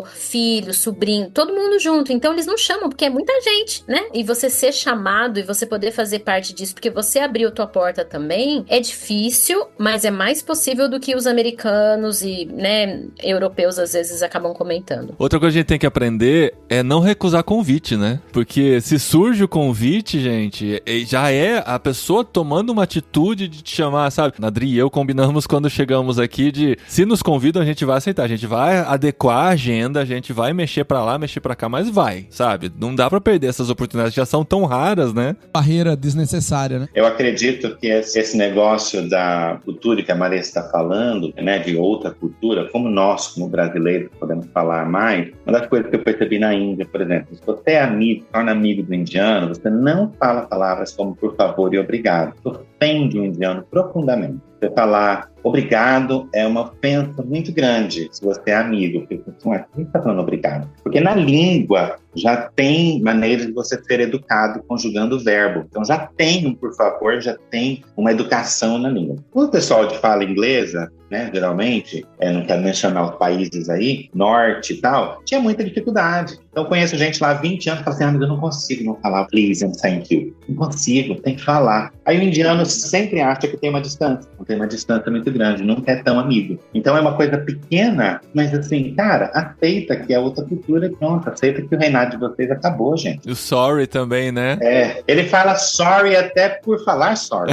filho, sobrinho, todo mundo junto. Então eles não chamam, porque é muita gente, né? E você ser chamado e você poder fazer parte disso, porque você abriu tua porta também, é difícil, mas é mais possível do que os americanos e, né, europeus às vezes acabam comentando. Outra coisa que a gente tem que aprender é não recusar convite, né? Porque se surge o convite, gente, já é a pessoa tomando uma atitude de te chamar, sabe? Adri e eu combinamos quando chegamos aqui de, se nos convidam, a gente vai aceitar, a gente vai adequar a agenda, a gente vai mexer pra lá, mexer pra cá, mas vai, sabe? Não dá pra perder essas oportunidades, já são tão raras, né? Barreira desnecessária, né? Eu acredito que esse negócio da cultura que a Maria está falando, né, de outra cultura, como nós, como brasileiros, podemos falar mais, uma das coisas que eu percebi na Índia, por exemplo, se você é amigo, torna amigo do indiano, você não fala palavras como por favor e obrigado. Isso ofende o indiano profundamente. Você falar obrigado é uma ofensa muito grande se você é amigo. Porque você está falando obrigado. Porque na língua já tem maneiras de você ser educado conjugando o verbo. Então já tem um por favor, já tem uma educação na língua. O pessoal de fala inglesa, né, geralmente, não quero mencionar os países aí, norte e tal, tinha muita dificuldade. Então eu conheço gente lá há 20 anos que fala assim, mas eu não consigo não falar please and thank you. Não consigo, tem que falar. Aí o indiano sempre acha que tem uma distância. Não tem uma distância muito grande, nunca é tão amigo. Então é uma coisa pequena, mas assim, cara, aceita que é outra cultura, pronto, aceita que o reinado de vocês acabou, gente. O sorry também, né? Ele fala sorry até por falar sorry.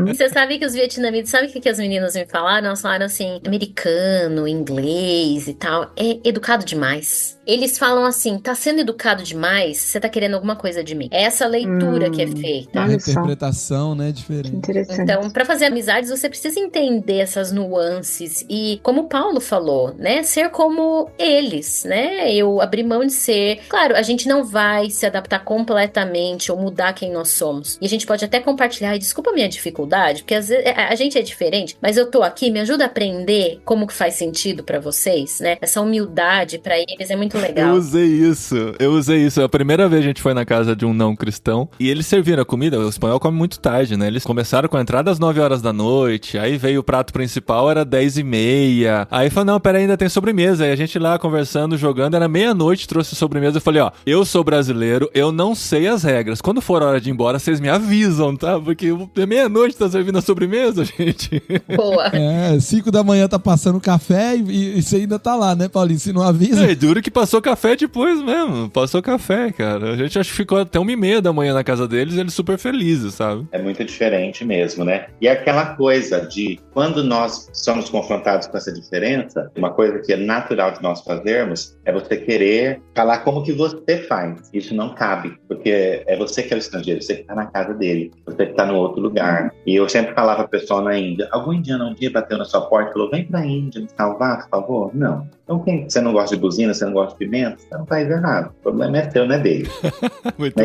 Você sabe que os vietnamitas, sabe o que as meninas me falaram? Elas falaram assim, americano, inglês e tal, é educado demais. Eles falam assim, tá sendo educado demais, você tá querendo alguma coisa de mim. É essa leitura que é feita. A interpretação, né, é diferente. Interessante. Então, pra fazer amizades, você precisa entender essas nuances e, como o Paulo falou, né, ser como eles, né, eu abrir mão de ser. Claro, a gente não vai se adaptar completamente ou mudar quem nós somos. E a gente pode até compartilhar, desculpa a minha dificuldade, porque às vezes a gente é diferente, mas eu tô aqui, me ajuda a aprender como que faz sentido pra vocês, né? Essa humildade pra eles é muito legal. Eu usei isso. A primeira vez a gente foi na casa de um não cristão e eles serviram a comida. O espanhol come muito tarde, né? Eles começaram com a entrada às 9 horas da noite, aí veio o prato principal, era 10h30. Aí falou, não, peraí, ainda tem sobremesa. Aí a gente lá conversando, jogando, era meia-noite, trouxe sobremesa. Eu falei, ó, eu sou brasileiro, eu não sei as regras. Quando for a hora de ir embora, vocês me avisam, tá? Porque meia-noite tá servindo a sobremesa, gente. Boa. 5 da manhã tá passando café e você ainda tá lá, né, Paulinho? Se não avisa. É duro que passou café depois mesmo. Passou café, cara. A gente acho que ficou até 1h30 da manhã na casa deles e eles super felizes, sabe? É muito diferente mesmo, né? E aquela coisa de quando nós somos confrontados com essa diferença, uma coisa que é natural de nós fazermos é você querer falar como que você faz. Isso não cabe, porque é você que é o estrangeiro, você que está na casa dele, você que está no outro lugar. E eu sempre falava pro pessoal na Índia, algum indiano um dia bateu na sua porta e falou, vem pra Índia me salvar, por favor? Não. Então quem você não gosta de buzina, você não gosta de pimenta, você não faz errado. O problema é seu, não é dele.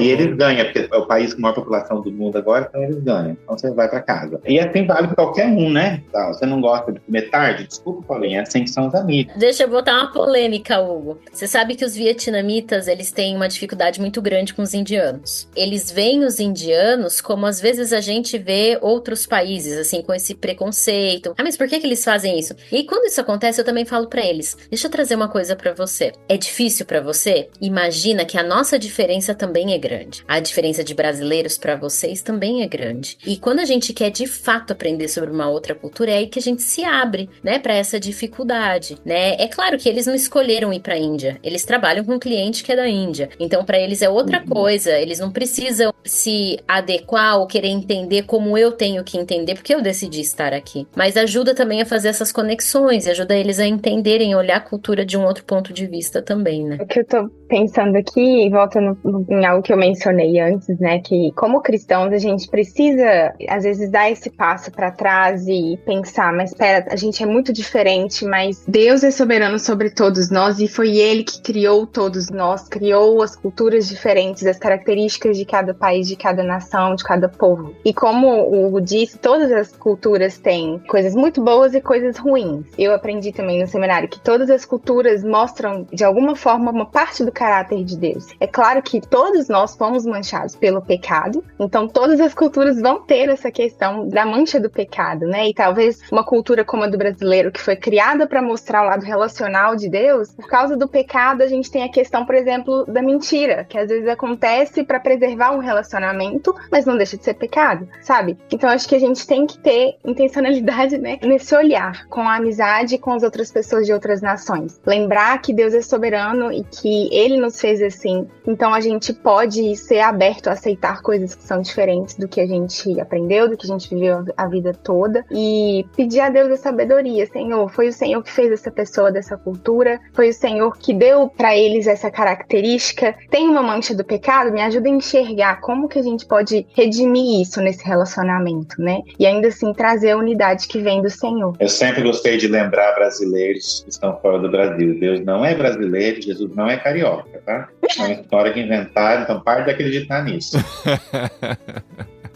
E eles ganham, porque é o país com a maior população do mundo agora, então eles ganham. Então você vai pra casa. E assim vale pra qualquer um, né? Então, você não gosta de comer tarde? Desculpa, Paulinho, é assim que são os amigos. Deixa eu botar uma polêmica, Hugo. Você sabe que os vietnamitas, eles têm uma dificuldade muito grande com os indianos. Eles veem os indianos como às vezes a gente vê outros países, assim, com esse preconceito. Ah, mas por que eles fazem isso? E quando isso acontece, eu também falo pra eles, deixa eu trazer uma coisa pra você. É difícil pra você? Imagina que a nossa diferença também é grande. A diferença de brasileiros pra vocês também é grande. E quando a gente quer de fato aprender sobre uma outra cultura, é aí que a gente se abre, né, pra essa dificuldade, né? É claro que eles não escolheram ir pra Índia. Eles trabalham com um cliente que é da Índia. Então, pra eles é outra coisa. Eles não precisam se adequar ou querer entender como eu tenho que entender, porque eu decidi estar aqui. Mas ajuda também a fazer essas conexões e ajuda eles a entenderem, olhar a cultura de um outro ponto de vista também, né? O que eu tô pensando aqui, voltando em algo que eu mencionei antes, né, que como cristãos a gente precisa, às vezes, dar esse passo pra trás e pensar, mas espera, a gente é muito diferente, mas Deus é soberano sobre todos nós e foi Ele que criou todos nós, criou as culturas diferentes, as características de cada país, de cada nação, de cada povo. E como o Hugo disse, todas as culturas têm coisas muito boas e coisas ruins. Eu aprendi também no seminário que todas as culturas mostram, de alguma forma, uma parte do caráter de Deus. É claro que todos nós fomos manchados pelo pecado, então todas as culturas vão ter essa questão da mancha do pecado, né? E talvez uma cultura como a do brasileiro, que foi criada para mostrar o lado relacional de Deus, por causa do pecado a gente tem a questão, por exemplo, da mentira, que às vezes acontece para preservar um relacionamento, mas não deixa de ser pecado, sabe? Então acho que a gente tem que ter intencionalidade, né, nesse olhar, com a amizade e com as outras pessoas de outras nações. Lembrar que Deus é soberano e que Ele nos fez assim, então a gente pode ser aberto a aceitar coisas que são diferentes do que a gente aprendeu, do que a gente viveu a vida toda, e pedir a Deus a sabedoria. Senhor, foi o Senhor que fez essa pessoa dessa cultura, foi o Senhor que deu para eles essa característica. Tem uma mancha do pecado? Me ajuda a enxergar como que a gente pode redimir isso nesse relacionamento, né? E ainda assim trazer a unidade que vem do Senhor. Eu sempre gostei de lembrar brasileiros que estão fora do Brasil. Deus não é brasileiro, Jesus não é carioca, tá? É uma história que inventaram, então pare de acreditar nisso.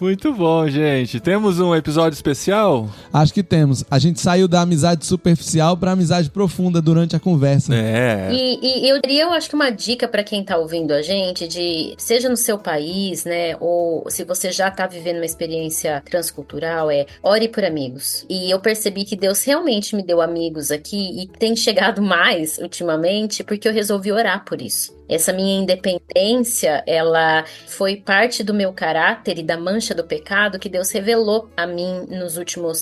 Muito bom, gente. Temos um episódio especial? Acho que temos. A gente saiu da amizade superficial pra amizade profunda durante a conversa. É. E eu diria, eu acho que uma dica pra quem tá ouvindo a gente, de seja no seu país, né, ou se você já tá vivendo uma experiência transcultural, ore por amigos. E eu percebi que Deus realmente me deu amigos aqui e tem chegado mais ultimamente porque eu resolvi orar por isso. Essa minha independência, ela foi parte do meu caráter e da mancha do pecado que Deus revelou a mim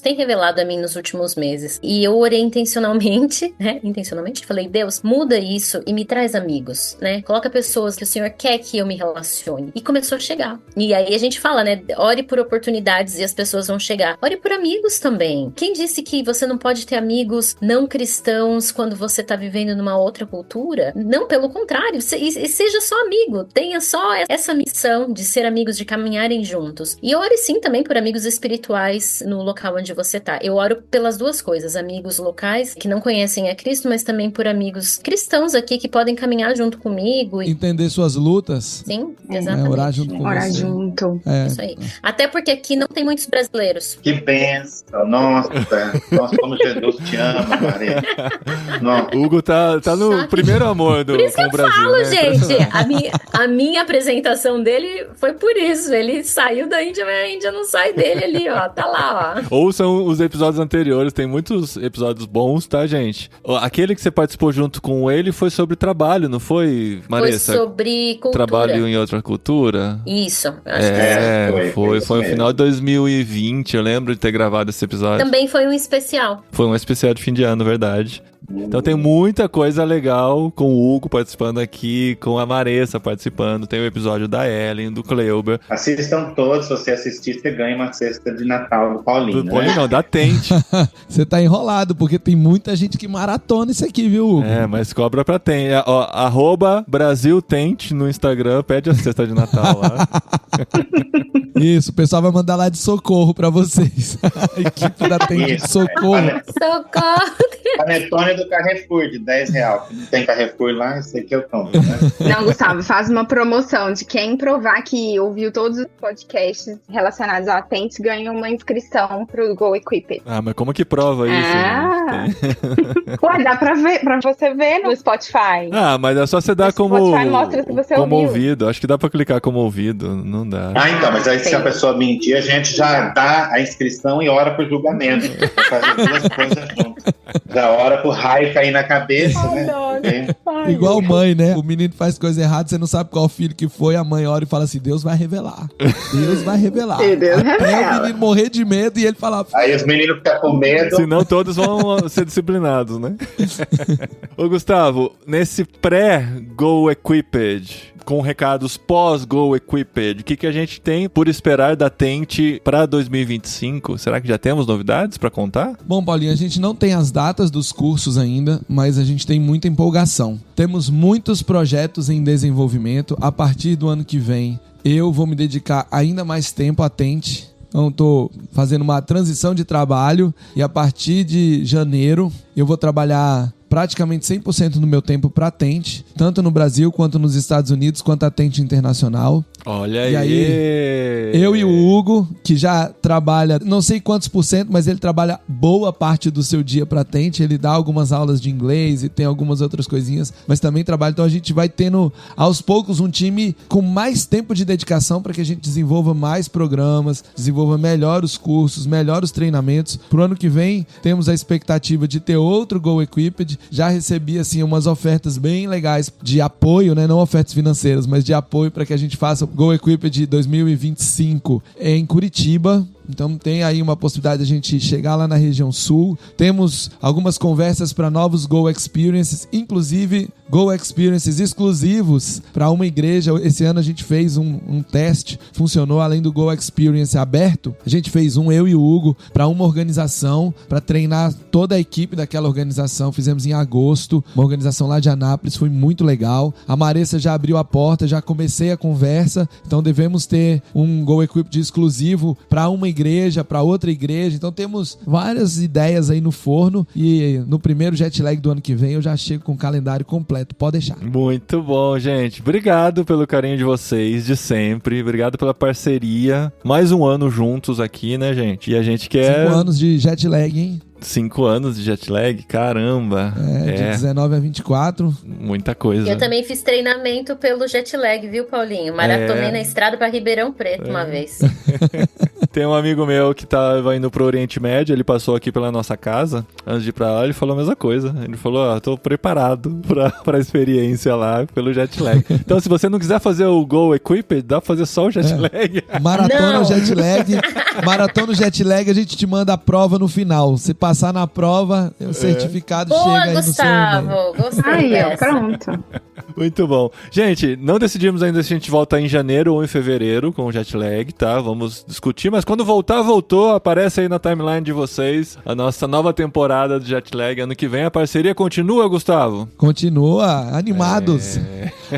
tem revelado a mim nos últimos meses. E eu orei intencionalmente, falei, Deus, muda isso e me traz amigos, né? Coloca pessoas que o Senhor quer que eu me relacione. E começou a chegar. E aí a gente fala, né? Ore por oportunidades e as pessoas vão chegar. Ore por amigos também. Quem disse que você não pode ter amigos não cristãos quando você tá vivendo numa outra cultura? Não, pelo contrário. E seja só amigo. Tenha só essa missão de ser amigos, de caminharem juntos. E ore sim também por amigos espirituais no local onde você tá. Eu oro pelas duas coisas. Amigos locais que não conhecem a Cristo, mas também por amigos cristãos aqui que podem caminhar junto comigo. Entender suas lutas. Sim, exatamente. Orar junto com Orar você. junto. Isso aí. Até porque aqui não tem muitos brasileiros. Que bênção. Nossa, como Jesus te ama, Maria. Nossa. Hugo tá no primeiro amor Por isso que com eu o Brasil, falo, né? gente. A minha apresentação dele foi por isso. Ele saiu da Índia, mas a Índia não sai dele ali, ó. Tá lá, ó. Ouçam os episódios anteriores, tem muitos episódios bons, tá, gente? Aquele que você participou junto com ele foi sobre trabalho, não foi, Marissa? Foi sobre cultura. Trabalho em outra cultura? Isso. Acho que foi foi no final de 2020, eu lembro de ter gravado esse episódio. também foi um especial. Foi um especial de fim de ano, verdade. Então tem muita coisa legal com o Hugo participando aqui, com a Maressa participando. Tem o episódio da Ellen, do Cleuber. Assistam todos. Se você assistir, você ganha uma cesta de Natal do Paulinho. Do Paulinho não, da Tente. Você tá enrolado, porque tem muita gente que maratona isso aqui, viu, Hugo? É, mas cobra pra Tente. @BrasilTente no Instagram, pede a cesta de Natal lá. Isso, o pessoal vai mandar lá de socorro pra vocês. A equipe da Tente de socorro. Socorro! Panetone do Carrefour, de R$10. Não tem Carrefour lá, esse aqui eu compro, né? Não, Gustavo, faz uma promoção de quem provar que ouviu todos os podcasts relacionados ao Atente ganha uma inscrição pro Go Equipped. Ah, mas como que prova isso? Gente? Ué, dá pra você ver no Spotify. Ah, mas é só você dar O como Spotify mostra se você ouviu. ouvido. Acho que dá pra clicar como ouvido, não dá. Ah, então, mas aí se a pessoa mentir, a gente já dá a inscrição e ora pro julgamento. Pra fazer duas coisas juntas. Já ora pro raio cair na cabeça, né? Igual mãe, né? O menino faz coisa errada, você não sabe qual filho que foi, a mãe ora e fala assim, Deus vai revelar. Deus vai revelar. E Deus Até revela. o menino morrer de medo e ele falar... Aí os meninos ficam com medo. Senão todos vão ser disciplinados, né? Ô, Gustavo, nesse pré-Go Equipped, com recados pós-Go Equipped, o que a gente tem por esperar da Tente para 2025? Será que já temos novidades para contar? Bom, Paulinho, a gente não tem as datas dos cursos ainda, mas a gente tem muita empolgação. Temos muitos projetos em desenvolvimento. A partir do ano que vem, eu vou me dedicar ainda mais tempo à Tente. Então, estou fazendo uma transição de trabalho e a partir de janeiro eu vou trabalhar praticamente 100% do meu tempo para a Tente, tanto no Brasil quanto nos Estados Unidos, quanto a Tente Internacional. Olha E aí, eu e o Hugo, que já trabalha, não sei quantos %, mas ele trabalha boa parte do seu dia para a Tente, ele dá algumas aulas de inglês e tem algumas outras coisinhas, mas também trabalha, então a gente vai tendo aos poucos um time com mais tempo de dedicação para que a gente desenvolva mais programas, desenvolva melhor os cursos, melhor os treinamentos. Pro ano que vem, temos a expectativa de ter outro Go Equipped. Já recebi assim umas ofertas bem legais de apoio, né? Não ofertas financeiras, mas de apoio para que a gente faça o Go Equipped 2025 em Curitiba. Então tem aí uma possibilidade de a gente chegar lá na região sul. Temos algumas conversas para novos Go Experiences, inclusive Go Experiences exclusivos para uma igreja. Esse ano a gente fez um teste, funcionou. Além do Go Experience aberto, a gente fez eu e o Hugo, para uma organização, para treinar toda a equipe daquela organização. Fizemos em agosto, uma organização lá de Anápolis, foi muito legal. A Maressa já abriu a porta, já comecei a conversa, então devemos ter um Go Equipped exclusivo para uma igreja, para outra igreja. Então temos várias ideias aí no forno e no primeiro jet lag do ano que vem eu já chego com o calendário completo, pode deixar. Muito bom, gente. Obrigado pelo carinho de vocês, de sempre. Obrigado pela parceria. Mais um ano juntos aqui, né, gente? E a gente quer... 5 anos de jet lag, hein? 5 anos de jet lag? Caramba. De 19 a 24. Muita coisa. Eu também fiz treinamento pelo jet lag, viu, Paulinho? Maratonei na estrada para Ribeirão Preto uma vez. Tem um amigo meu que tava indo pro Oriente Médio, ele passou aqui pela nossa casa, antes de ir pra lá, ele falou a mesma coisa. Ele falou, tô preparado pra experiência lá, pelo jet lag. Então, se você não quiser fazer o Go Equipped, dá pra fazer só o jet lag. Maratona jet lag. Maratona jet lag, a gente te manda a prova no final. Se passar na prova, o certificado chega aí no seu e-mail. Gostei Aí, ó, dessa. pronto. Muito bom. Gente, não decidimos ainda se a gente volta em janeiro ou em fevereiro com o jet lag, tá? Vamos discutir, mas quando voltar, voltou. Aparece aí na timeline de vocês a nossa nova temporada do jet lag. Ano que vem a parceria continua, Gustavo? Continua, animados.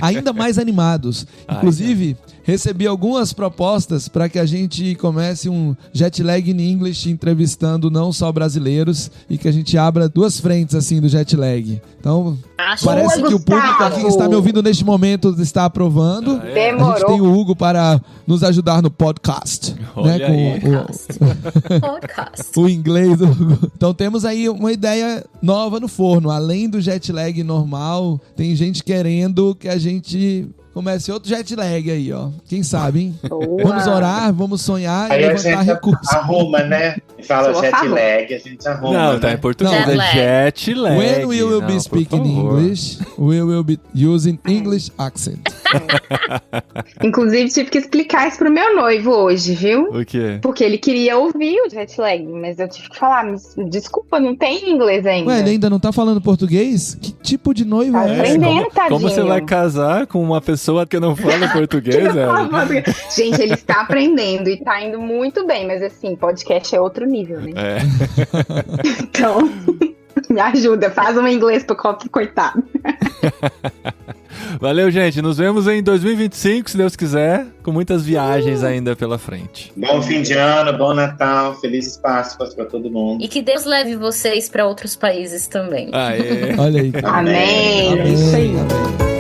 Ainda mais animados. Inclusive, recebi algumas propostas para que a gente comece um jet lag in English, entrevistando não só brasileiros, e que a gente abra duas frentes assim do jet lag. Então, parece que o público aqui que está me ouvindo neste momento está aprovando. A gente tem o Hugo para nos ajudar no podcast. Olha aí. Podcast. O inglês. Então temos aí uma ideia nova no forno. Além do jet lag normal, tem gente querendo que a gente comece outro jet lag aí, ó. Quem sabe, hein? Boa. Vamos orar, vamos sonhar Aí e a levantar gente recursos. arruma, né? Fala Sou a jet favor. lag, a gente arruma. Não, né? tá em português. Não, É jet lag. When we will Não, be por speaking favor. English, we will be using English accent. Inclusive, tive que explicar isso pro meu noivo hoje, viu? O quê? Porque ele queria ouvir o jet lag, mas eu tive que falar, desculpa, não tem inglês ainda. Ué, ele ainda não tá falando português? Que tipo de noivo Tá é esse? aprendendo, tadinho. Como você vai casar com uma pessoa que não fala português, velho? Gente, ele está aprendendo e tá indo muito bem, mas assim, podcast é outro nível, né? É. Então, me ajuda, faz um inglês pro coitado. Valeu, gente. Nos vemos em 2025, se Deus quiser, com muitas viagens ainda pela frente. Bom fim de ano, bom Natal, felizes Páscoas pra todo mundo. E que Deus leve vocês para outros países também. Aê. Olha aí. Amém. Amém. Isso aí. Amém.